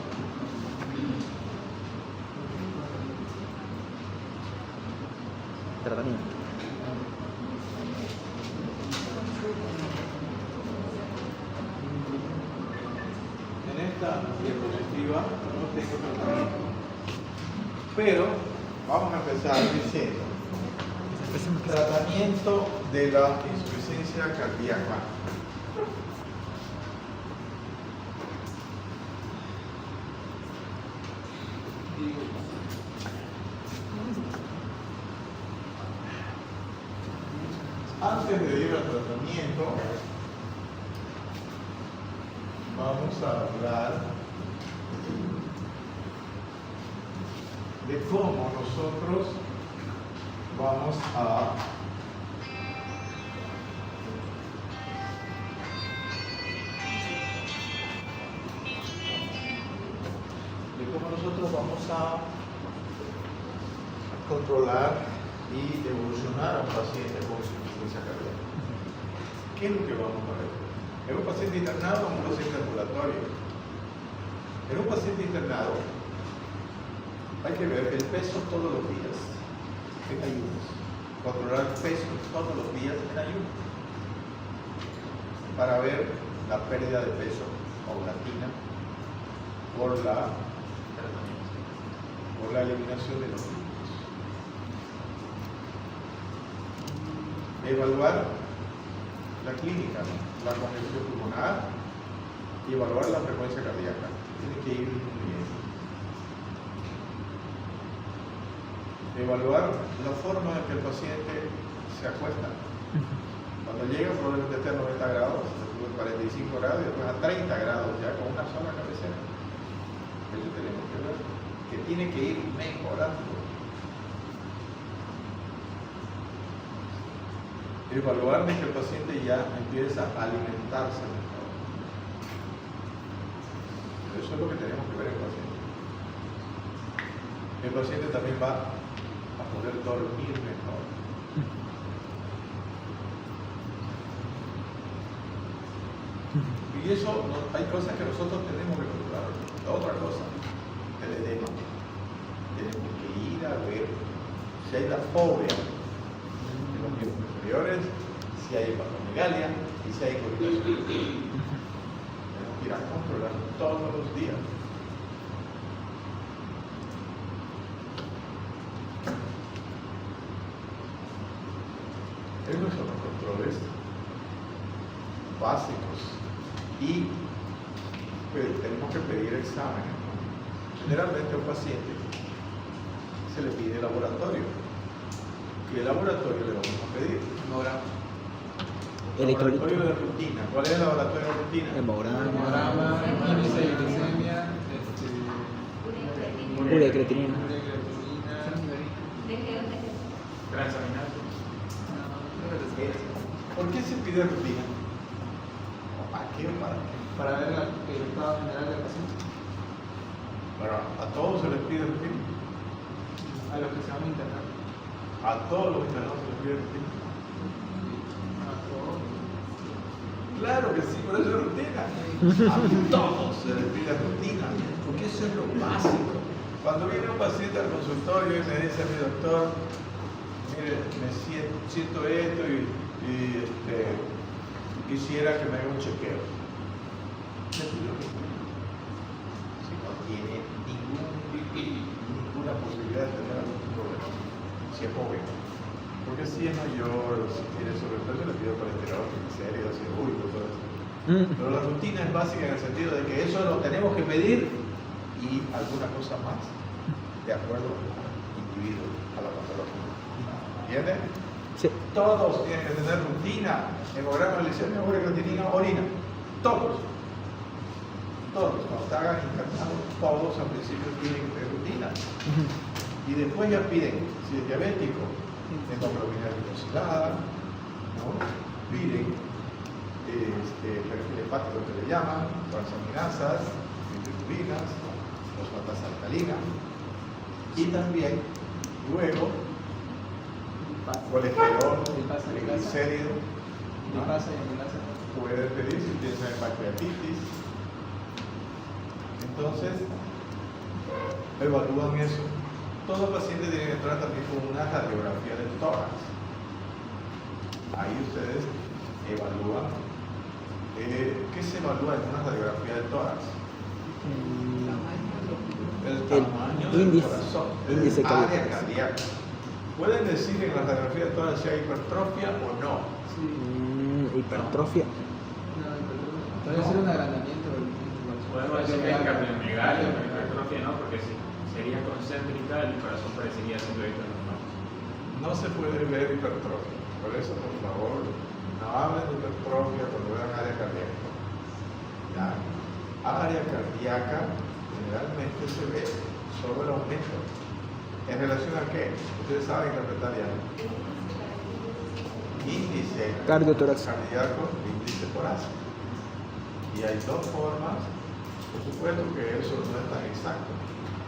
Tratamiento. En esta diapositiva no tengo tratamiento, pero vamos a empezar diciendo tratamiento de la insuficiencia cardíaca. Antes de ir al tratamiento, vamos a hablar de cómo nosotros vamos a controlar y evolucionar a un paciente con insuficiencia cardíaca. ¿Qué es lo que vamos a ver? ¿Es un paciente internado o un paciente ambulatorio? En un paciente internado hay que ver el peso todos los días en ayunos. Controlar el peso todos los días en ayunos. Para ver la pérdida de peso paulatina por la eliminación de los lípidos. Evaluar la clínica, la congestión pulmonar y evaluar la frecuencia cardíaca. Tiene que ir disminuyendo. Evaluar la forma en que el paciente se acuesta. Cuando llega probablemente esté a 90 grados, después a 45 grados y después a 30 grados ya con una sola cabecera. Eso tenemos que ver, que tiene que ir mejorando. Evaluar de que el paciente ya empieza a alimentarse mejor. Eso es lo que tenemos que ver en el paciente. El paciente también va a poder dormir mejor. Y eso, hay cosas que nosotros tenemos que controlar. La otra cosa, el edema. Tenemos que ir a ver si hay la fobia en los miembros inferiores, si hay hepatomegalia y si hay coagulación. Tenemos que ir a controlar todos los días. Esos son los controles básicos y tenemos que pedir exámenes. Generalmente a un paciente se le pide laboratorio. ¿Qué laboratorio le vamos a pedir? Laboratorio de rutina. ¿Cuál es el laboratorio de rutina? Hemograma, índice de glicemia, urea y creatinina. Transaminato. ¿Por qué se pide rutina? ¿Para qué qué o para qué? Para ver el estado general del paciente, Bueno, a todos se les pide rutina. a los que se van a internar. A todos los internados se les pide rutina. A todos. Claro que sí, por eso es rutina. A todos se les pide rutina, porque eso es lo básico. Cuando viene un paciente al consultorio y me dice a mi doctor, mire, me siento esto y quisiera que me haga un chequeo. Le pido rutina. Si no tiene ninguna posibilidad de tener algún problema, si es joven. Porque si es mayor, si tiene sobrepeso, le pido colesterol, triglicéridos, urico, todo eso. Pero la rutina es básica en el sentido de que eso lo tenemos que pedir y alguna cosa más, de acuerdo individuo a la patología. ¿Entienden? Sí. Todos tienen que tener rutina. Hemograma, glicemia, urea, creatinina, orina. Todos. Todos. Cuando se hagan internados, todos al principio tienen que tener rutina. Y después ya piden, si es diabético, hemoglobina glicosilada, ¿no? Piden perfil hepático que le llaman, transaminasas, bilirrubinas, fosfatasa alcalina, y también luego colesterol, triglicérido, ¿no? Puede pedir si piensa en pancreatitis. Entonces, evalúan eso. Todo paciente tiene que entrar también con una radiografía del tórax. Ahí ustedes evalúan. ¿Qué se evalúa en una radiografía del tórax? El tamaño del índice, corazón, índice el área cardíaco. cardíaca. ¿Pueden decir en la radiografía del tórax si hay hipertrofia o no? Hipertrofia. Puede ser un agrandamiento del Podemos decir que es cardiomegalia, pero hipertrofia no, porque si sería concéntrica, el corazón parecería simplemente normal. No se puede ver hipertrofia. Por eso, por favor, no hablen de hipertrofia cuando vean área cardíaca. ¿Ya? Área cardíaca generalmente se ve solo el aumento. ¿En relación a qué? Ustedes saben interpretar ya. Índice Cardiotorácico. cardíaco, índice torácico. Y hay dos formas. Por supuesto que eso no es tan exacto.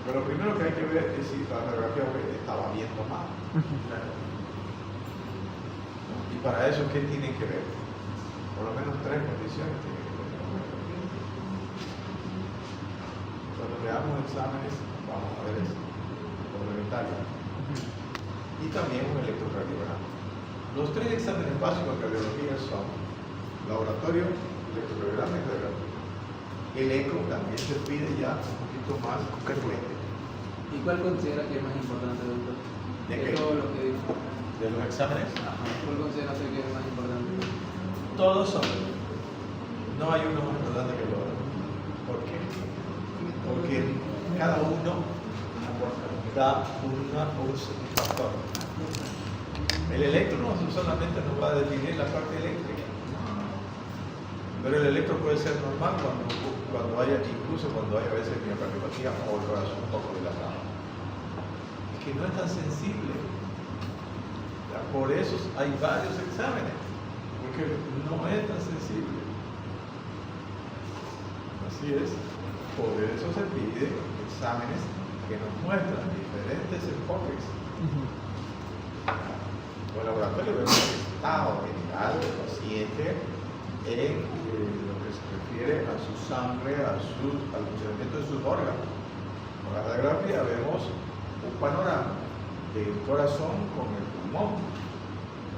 Pero lo primero que hay que ver es si la radiografía estaba bien tomada. Y para eso, ¿qué tienen que ver? Por lo menos tres condiciones tienen que ver. Cuando veamos exámenes, vamos a ver eso, complementario. Y también un electrocardiograma. Los tres exámenes básicos de cardiología son laboratorio, electrocardiograma y radiografía. El eco también se pide ya un poquito más frecuente. ¿Y cuál considera que es más importante, doctor? ¿De qué? todo lo que dijo. ¿De los exámenes? ¿Cuál considera usted que es más importante? Todos son. No hay uno más importante que el otro. ¿Por qué? Porque cada uno da un factor. El electro no solamente nos va a definir la parte eléctrica, pero el electro puede ser normal cuando haya, incluso cuando haya a veces miocardiopatía o el corazón un poco dilatado. Es que no es tan sensible. ¿Ya? Por eso hay varios exámenes, porque no es tan sensible. Así es. Por eso se pide exámenes que nos muestran diferentes enfoques. En el laboratorio vemos el estado general del paciente en lo que se refiere a su sangre, al funcionamiento de sus órganos. Con la radiografía vemos un panorama del corazón con el pulmón.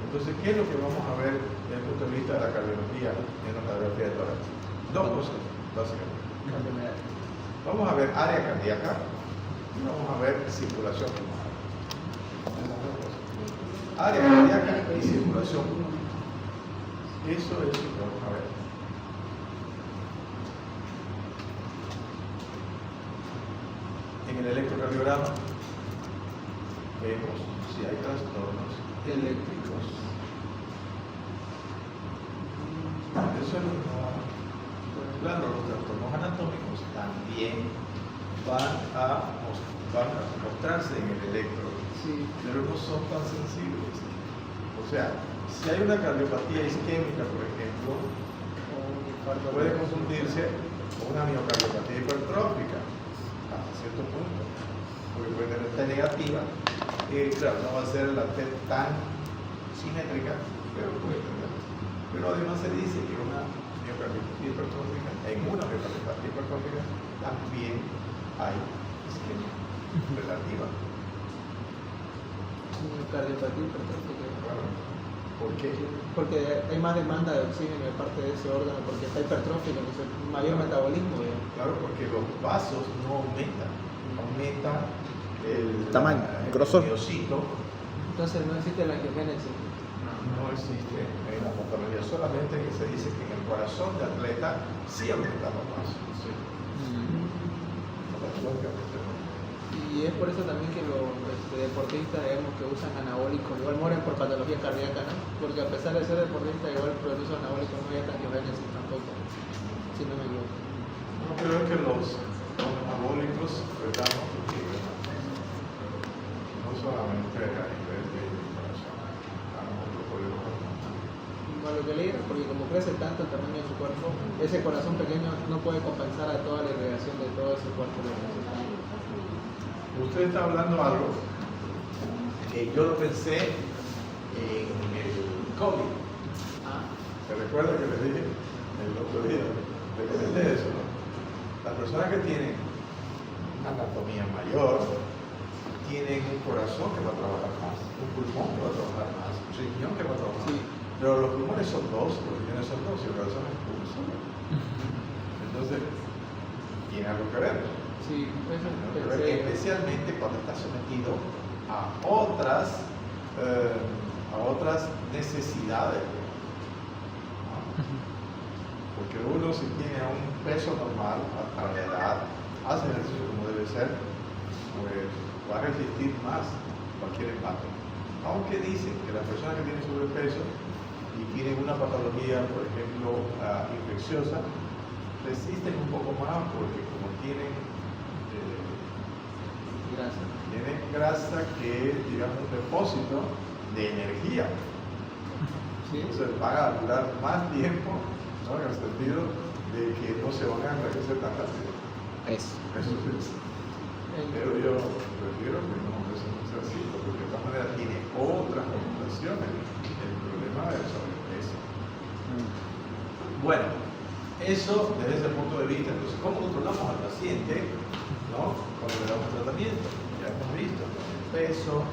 Entonces, ¿qué es lo que vamos a ver desde el punto de vista de la cardiología en la radiografía de tórax? Dos cosas, básicamente. Vamos a ver área cardíaca y vamos a ver circulación pulmonar. Esas dos cosas. Área cardíaca y circulación pulmonar. Eso es lo que vamos a ver. En el electrocardiograma vemos si hay trastornos eléctricos. Eso es lo que nos va a... Claro, los trastornos anatómicos también van a mostrarse en el electro, Sí. pero no son tan sensibles. O sea, si hay una cardiopatía isquémica, por ejemplo, puede confundirse con una miocardiopatía hipertrófica hasta cierto punto, porque puede tener T negativa, claro, no va a ser la T tan simétrica, pero puede tener. Pero además se dice que una miocardiopatía hipertrófica, en una miocardiopatía hipertrófica también hay isquemia relativa. Cardiopatía hipertrófica. Claro. ¿Por qué? Porque hay más demanda de oxígeno de parte de ese órgano, porque está hipertrófico, entonces mayor metabolismo. Claro, porque los vasos no aumentan, aumenta el Tamaño, el grosor. miocito. Entonces no existe la angiogénesis. No existe en la patología, solamente que se dice que en el corazón de atleta sí aumentan los vasos. Sí. Patológicamente no. Y es por eso también que los deportistas, digamos, que usan anabólicos, igual mueren por patología cardíaca, ¿no? Porque a pesar de ser deportista, igual por el uso de anabólicos no hay angiogénesis tampoco, si no me equivoco. No, pero es que los anabólicos, ¿verdad? No solamente a nivel del corazón, estamos otros problemas. Bueno, lo que leí era porque como crece tanto el tamaño de su cuerpo, ese corazón pequeño no puede compensar a toda la irrigación de todo ese cuerpo. Usted está hablando algo que yo lo pensé en el COVID. ¿Se recuerda que le dije el otro día? Le comenté eso, ¿no? Las personas que tienen una anatomía mayor tienen un corazón que va a trabajar más, un pulmón que va a trabajar más, un riñón que va a trabajar más. Sí. Pero los pulmones son dos, los riñones son dos y el corazón es uno solo. Entonces, tiene algo que ver. Sí, eso Pero especialmente cuando está sometido a otras necesidades. Porque uno, si tiene un peso normal a la edad, hace ejercicio como debe ser, pues va a resistir más cualquier embate. Aunque dicen que las personas que tienen sobrepeso y tienen una patología, por ejemplo, infecciosa, resisten un poco más porque como tienen grasa que es, digamos, un depósito de energía. Sí. Entonces van a durar más tiempo, ¿no? En el sentido de que no se van a envejecer tan rápido. Eso. Eso es. Pero yo prefiero que no, eso no sea así, porque de todas maneras tiene otras complicaciones el problema del sobrepeso. Bueno, eso desde ese punto de vista. Entonces, ¿cómo controlamos al paciente? ¿No? Cuando le damos tratamiento, ya hemos visto, con el peso,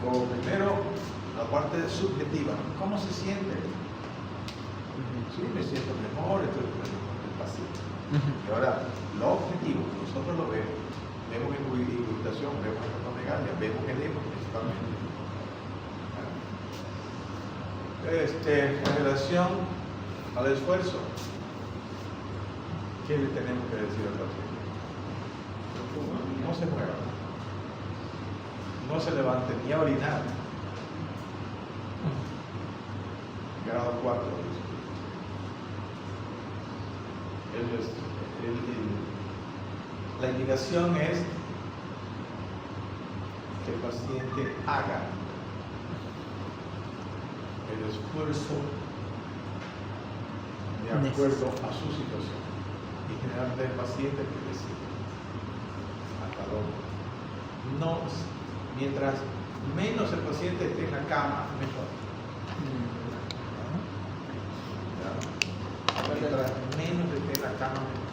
con primero la parte subjetiva, ¿cómo se siente? Sí, me siento mejor, estoy mejor del paciente. Y ahora, lo objetivo, nosotros lo vemos en irritación, vemos en hepatomegalia, vemos en el principalmente. En relación al esfuerzo, ¿qué le tenemos que decir al paciente? No se mueva, no se levante ni a orinar. Grado 4. La indicación es que el paciente haga el esfuerzo de acuerdo a su situación y generalmente el paciente que decide hasta dónde. No, mientras menos el paciente esté en la cama, mejor. Mientras menos esté en la cama, mejor.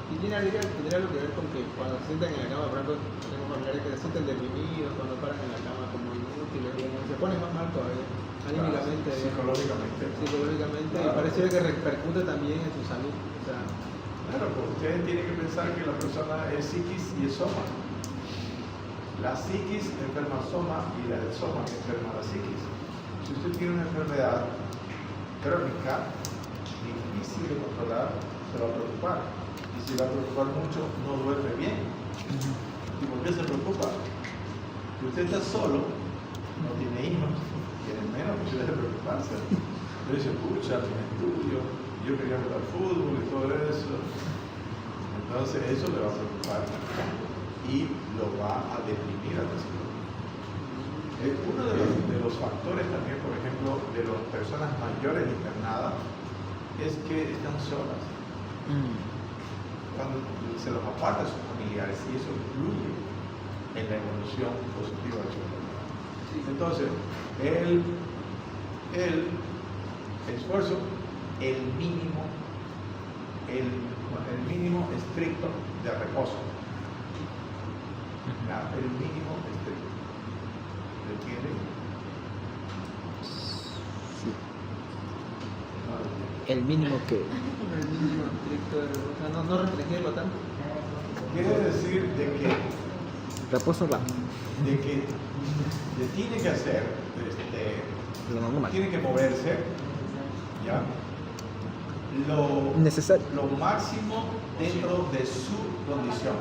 Y tendría algo que ver con que cuando se sientan en la cama, por ejemplo, tenemos familiares que se sienten deprimidos cuando paran en la cama como inútiles, se ponen más mal todavía, anímicamente, psicológicamente, claro. Y parece que repercute también en su salud. O sea, claro, pues ustedes tienen que pensar que la persona es psiquis y es soma. La psiquis enferma al soma y la del soma enferma a la psiquis. Si usted tiene una enfermedad crónica, difícil de controlar, se va a preocupar. Y si va a preocupar mucho, no duerme bien. ¿Y por qué se preocupa? Si usted está solo, no tiene hijos, tiene menos posibilidad de preocuparse. Pero dice, pucha, mi estudio, yo quería jugar fútbol y todo eso. Entonces eso le va a preocupar y lo va a deprimir al paciente. Uno de los factores también, por ejemplo, de las personas mayores internadas es que están solas. Cuando se los aparta de sus familiares, y eso influye en la evolución positiva de su enfermedad. Entonces, el esfuerzo, el mínimo estricto de reposo. El mínimo estricto. ¿Lo entienden? Sí. El mínimo que... El mínimo estricto, o sea, no restringirlo tanto. Quiere decir de que Reposo la... tiene que hacer, Lo normal. tiene que moverse, ¿ya? Necesario. Lo máximo dentro de su condición.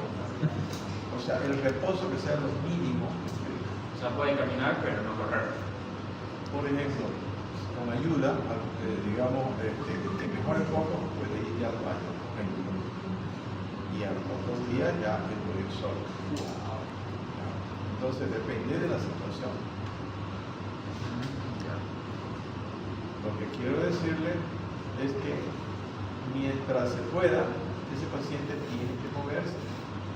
O sea, el reposo que sea lo mínimo. O sea, puede caminar, pero no correr. Por ejemplo, con ayuda, digamos, que mejore un poco, puede ir ya al baño. Y a los otros días ya puede ir solo. Entonces depende de la situación. Lo que quiero decirle es que mientras se pueda, ese paciente tiene que moverse,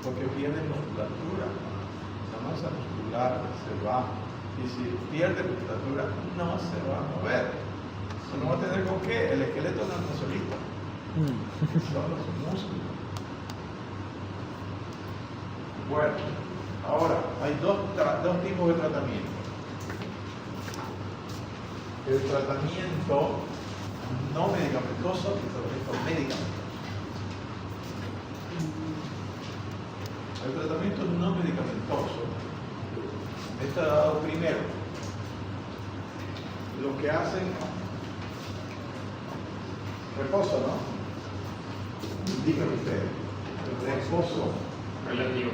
porque pierde musculatura. La masa muscular se va. Y si pierde musculatura, no se va a mover. No va a tener con qué. El esqueleto no está solito. Son los músculos. Bueno, ahora hay dos tipos de tratamiento. El tratamiento no medicamentoso y el tratamiento medicamentoso. El tratamiento no medicamentoso está dado primero. Lo que hacen, reposo, ¿no? Díganme ustedes, reposo. Relativo.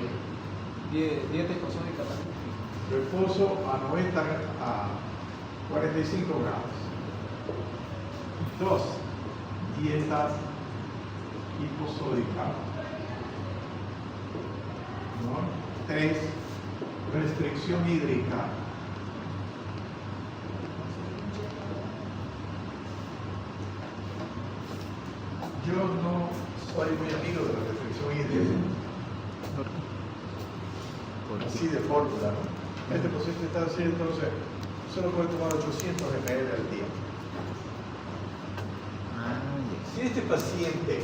Dieta hiposónica también. Reposo a 45 grados. 2. Dieta hiposódica. 3. Restricción hídrica. Yo no soy muy amigo de la restricción hídrica. Así de fórmula, ¿no? Este paciente está así, entonces solo puede tomar 800 ml al día. Si este paciente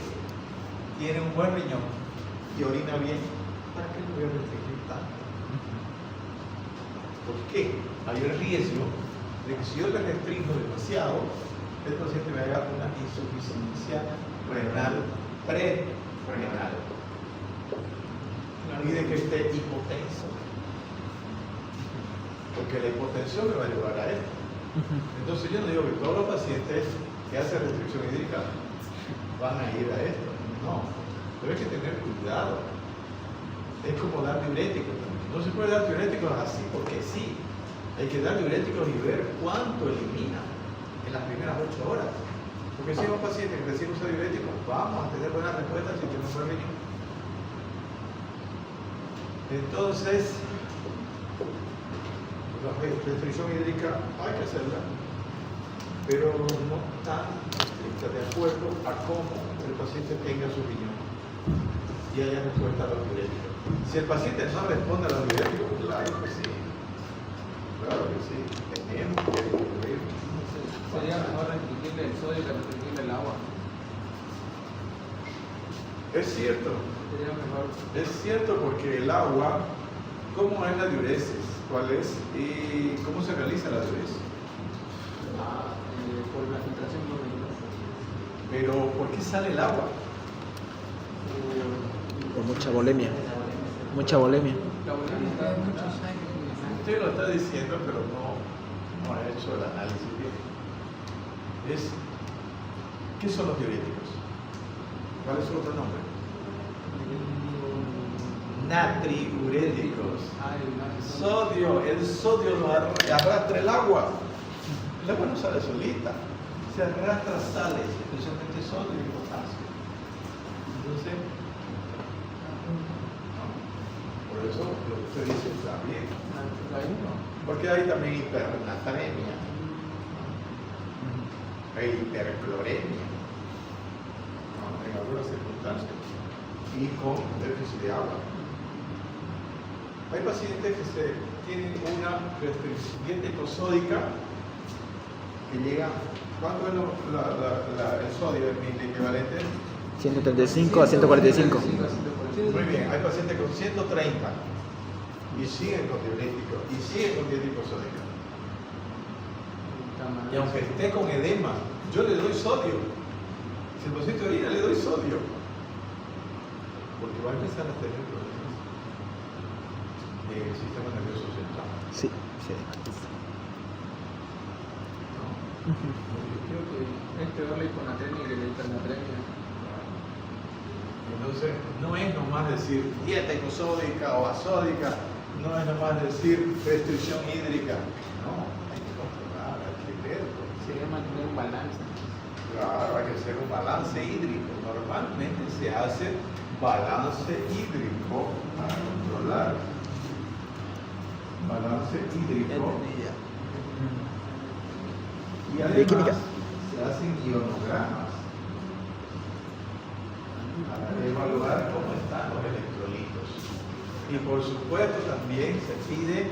tiene un buen riñón y orina bien, ¿para qué lo voy a restringir tanto? ¿Por qué? Hay el riesgo de que si yo le restringo demasiado, el paciente me haga una insuficiencia renal pre-renal. Y de que esté hipotenso. Porque la hipotensión me va a llevar a esto. Entonces yo no digo que todos los pacientes que hacen restricción hídrica van a ir a esto. No, pero hay que tener cuidado. Es como dar diuréticos también. No se puede dar diuréticos así porque sí. Hay que dar diuréticos y ver cuánto elimina en las primeras 8 horas. Porque si es un paciente que recién usa diuréticos, vamos a tener buenas respuestas si tenemos buen riñón. Entonces, la restricción hídrica hay que hacerla, pero no tan estricta, de acuerdo a cómo el paciente tenga su riñón y haya respuesta a los diuréticos. Si el paciente no responde a los diuréticos, claro que sí. Claro que sí. Tenemos que recurrir. Sería mejor restringirle el sodio que restringirle el agua. Es cierto. Sería mejor. Es cierto porque el agua, ¿cómo es la diuresis? ¿Cuál es? ¿Y cómo se realiza la diuresis? Por la filtración glomerular. Pero, ¿por qué sale el agua? Por mucha bolemia. Mucha bolemia. La bolemia está en muchos años. Usted lo está diciendo, pero no ha hecho el análisis bien. ¿Qué son los diuréticos? ¿Cuál es su otro nombre? Natriuréticos. El sodio lo arrastra el agua. El agua no sale solita. Se arrastra sales, especialmente sodio y potasio. Entonces, por eso lo que usted dice está bien. Porque hay también hipernatremia, hay hipercloremia. en algunas circunstancias, y con déficit de agua. Hay pacientes que tienen una dieta hiposódica que llega, ¿cuánto es el sodio en mil equivalente? 135 a 145. Muy bien, hay pacientes con 130 y siguen con diurético y siguen con dieta hiposódica. Y aunque esté con edema, yo le doy sodio. Si el paciente orina, le doy sodio. Porque va a empezar a tener problemas en el sistema nervioso central. Sí, sí. Creo que es peor la hiponatremia que la hipernatremia. Entonces, no es nomás decir dieta hiposódica o asódica, no es nomás decir restricción hídrica. No, hay que controlar, hay que ver. Sería mantener un balance. Claro, hay que hacer un balance hídrico. Normalmente se hace balance hídrico para controlar. Balance hídrico. Y De química. además se hacen ionogramas para evaluar cómo están los electrolitos. Y por supuesto también se pide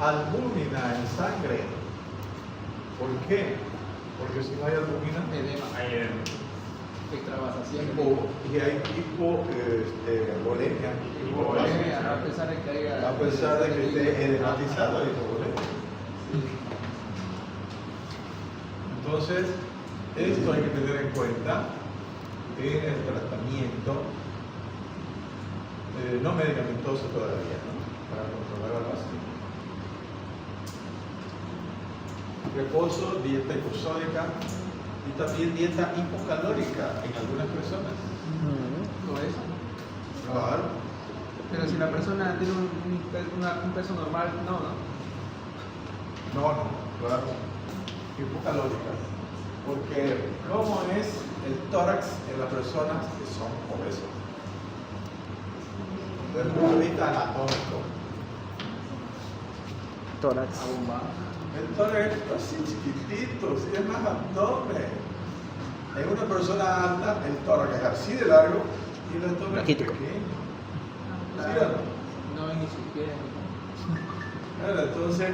albúmina en sangre. ¿Por qué? Porque si no hay albúmina, Edema, Hay extravasación. y hay hipovolemia. A pesar de que haya. A pesar de que esté edematizado la hipovolemia. Entonces, esto hay que tener en cuenta en el tratamiento no medicamentoso todavía, ¿no? Para controlar al paciente. Reposo, dieta hiposódica y también dieta hipocalórica en algunas personas. Todo eso. Claro. Pero si la persona tiene un peso normal, no. No, claro. Hipocalórica. Porque ¿cómo es el tórax en las personas que son obesos? Desde el punto de vista anatómico. Tórax. El tórax es así chiquitito, sí, es más abdomen. En una persona alta, el tórax es así de largo y el abdomen es Raquítico. pequeño. ¿Sí o no? No ven ni sus pies. Claro, entonces,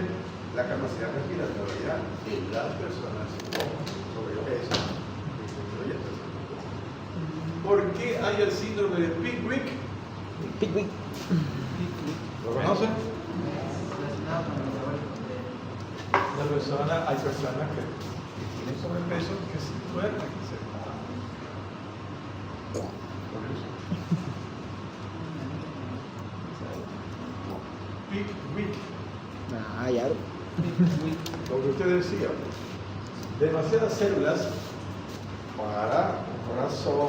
la capacidad respiratoria de las personas con sobrepeso disminuye. ¿Por qué hay el síndrome de Pickwick? Pickwick. ¿Lo conocen? Hay personas que tienen sobrepeso que se duermen sentadas. Por eso. Pickwick. Ah, ya. Lo que usted decía, demasiadas células para el corazón,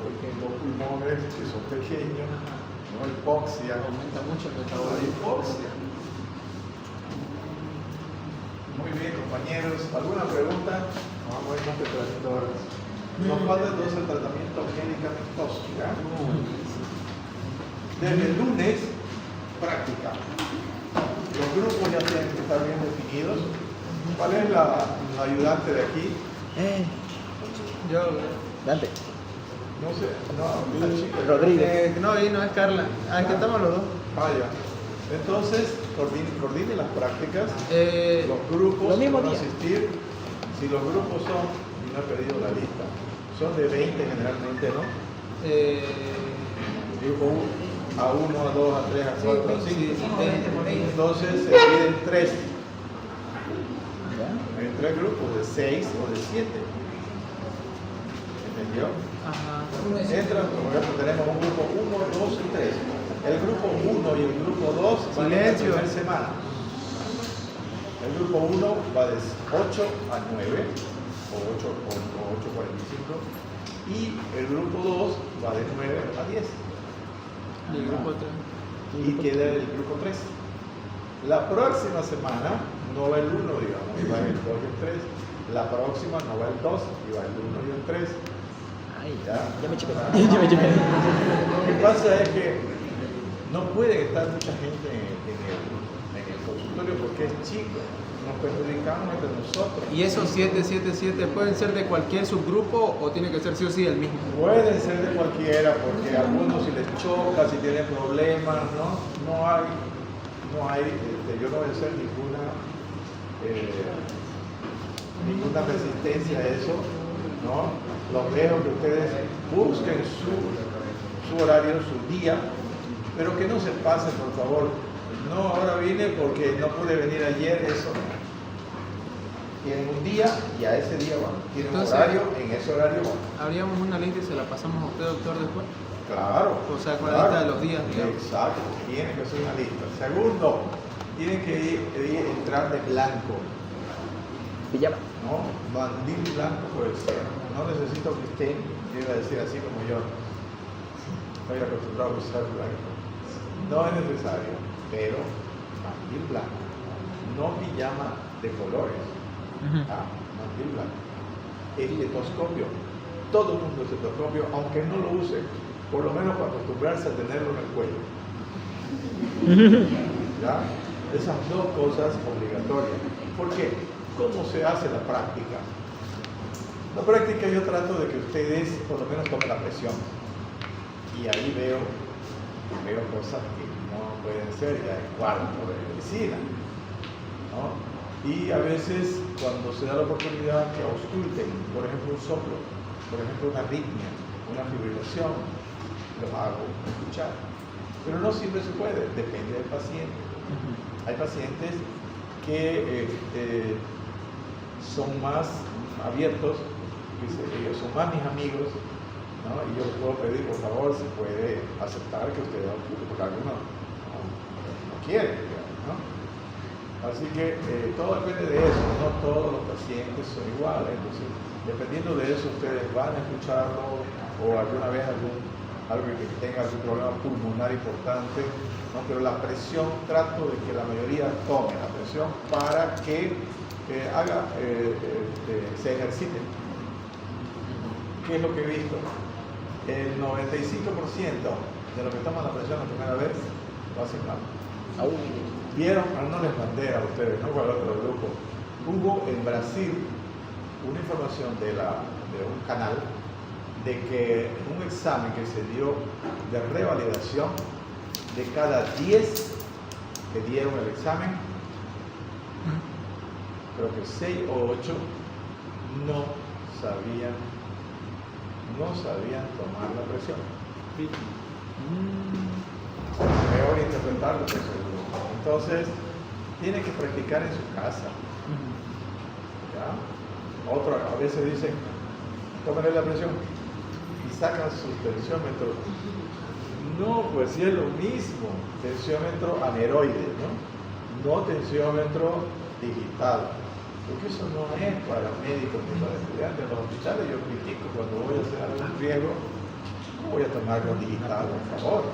los pulmones que son pequeños, no hipoxia, Aumenta mucho el la metabolismo. hipoxia. Muy bien, compañeros, ¿alguna pregunta? Vamos a ir más de 30 horas. Nos falta entonces el tratamiento medicamentoso, ¿ya? Desde el lunes, práctica. Los grupos ya tienen que estar bien definidos. ¿Cuál es la ayudante de aquí? Yo. Dante. No sé, no, la chica. Rodríguez. No, y no es Carla. Ah, es que estamos los dos. Vaya. Entonces, coordine las prácticas. Los lo grupos mismo van a día. asistir. Si los grupos son, y no he pedido la lista, son de 20 generalmente, ¿no? Grupo 1, A1, A2, A3, A4, A5. Sí, Entonces se dividen 3. ¿Ya? Hay 3 grupos de 6 o de 7. ¿Entendió? Ajá. Entran, por ejemplo, tenemos un grupo 1, 2 y 3. El grupo 1 y el grupo 2 van en la Silencio. primera semana. El grupo 1 va de 8 a 9 o 8:45 y el grupo 2 va de 9 a 10 Y el grupo 3. y queda el grupo 3. La próxima semana no va el 1, digamos, y va el 2 y el 3. La próxima no va el 2 y va el 1 y el 3. Ay, Ya. ya me chupé. Ya me chupé. Lo que pasa es que no puede estar mucha gente en el consultorio. consultorio porque es chico, nos perjudicamos entre nosotros. ¿Y esos 777 pueden ser de cualquier subgrupo o tiene que ser sí o sí el mismo? Pueden ser de cualquiera, porque a algunos si les choca, si tienen problemas, no hay, yo no voy a hacer ninguna resistencia a eso, ¿no? Los dejo que ustedes busquen su horario, su día, pero que no se pasen, por favor. No, ahora vine porque no pude venir ayer, eso no. Tienen un día y a ese día van. Tienen un horario, en ese horario van. Habríamos una lista y se la pasamos a usted, doctor, después. Claro. O sea, con la claro. lista de los días, digamos. Exacto, tiene que ser una lista. Segundo, tienen que entrar de blanco, Pijama. ¿no? Mandil blanco puede ser. No necesito que estén, yo iba a decir así como yo. Estoy acostumbrado a usar blanco. No es necesario, pero mandil blanco. No pijama de colores. Mandil blanco. Estetoscopio. Todo el mundo estetoscopio, aunque no lo use, por lo menos para acostumbrarse a tenerlo en el cuello. ¿Ya? Esas dos cosas obligatorias. ¿Por qué? ¿Cómo se hace la práctica? La práctica yo trato de que ustedes por lo menos tomen la presión. Y ahí veo cosas que no pueden ser ya en cuarto de medicina, ¿no? Y a veces cuando se da la oportunidad que ausculten, por ejemplo un soplo, por ejemplo una arritmia, una fibrilación, los hago escuchar. Pero no siempre se puede, depende del paciente. Hay pacientes que son más abiertos, ellos son más mis amigos, ¿no? Y yo les puedo pedir, por favor, si puede aceptar que usted ausculte, porque algunos no quieren, ¿no? Así que todo depende de eso, no todos los pacientes son iguales. Entonces, dependiendo de eso, ustedes van a escucharlo o alguna vez algo que tenga algún problema pulmonar importante, ¿no? Pero la presión, trato de que la mayoría tome la presión para que se ejerciten. ¿Qué es lo que he visto? El 95% de los que toman la presión la primera vez lo hacen mal. Vieron, no les mandé a ustedes, no fue al otro grupo. Hubo en Brasil una información de un canal de que en un examen que se dio de revalidación, de cada 10 que dieron el examen, creo que 6 o 8 no sabían tomar la presión. Peor interpretarlo, pues, entonces tiene que practicar en su casa. ¿Ya? Otro, a veces dicen, tómenle la presión y sacan su tensiómetro. No, pues sí es lo mismo, tensiómetro aneroide, no tensiómetro digital. Porque eso no es para médicos ni para estudiantes. En los hospitales yo critico cuando voy a hacer algún riesgo, no voy a tomar con digital, por favor.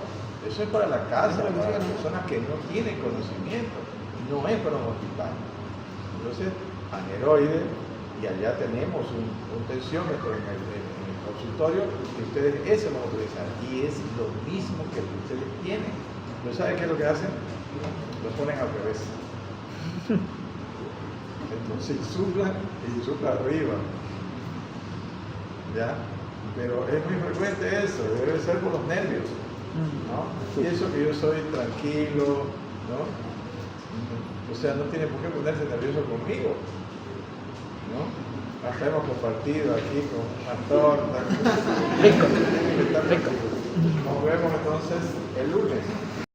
Eso es para la casa, para las personas que no tienen conocimiento, no es para un hospital. Entonces, aneroide, y allá tenemos un tensiómetro en el consultorio, y ustedes ese lo utilizan, y es lo mismo que ustedes tienen. ¿No saben qué es lo que hacen? Lo ponen al revés. Entonces insuflan y insufla arriba. ¿Ya? Pero es muy frecuente eso, debe ser por los nervios, ¿no? Y eso que yo soy tranquilo, ¿no? O sea, no tiene por qué ponerse nervioso conmigo, ¿no? Hasta hemos compartido aquí con una torta. Rico. Nos vemos entonces el lunes.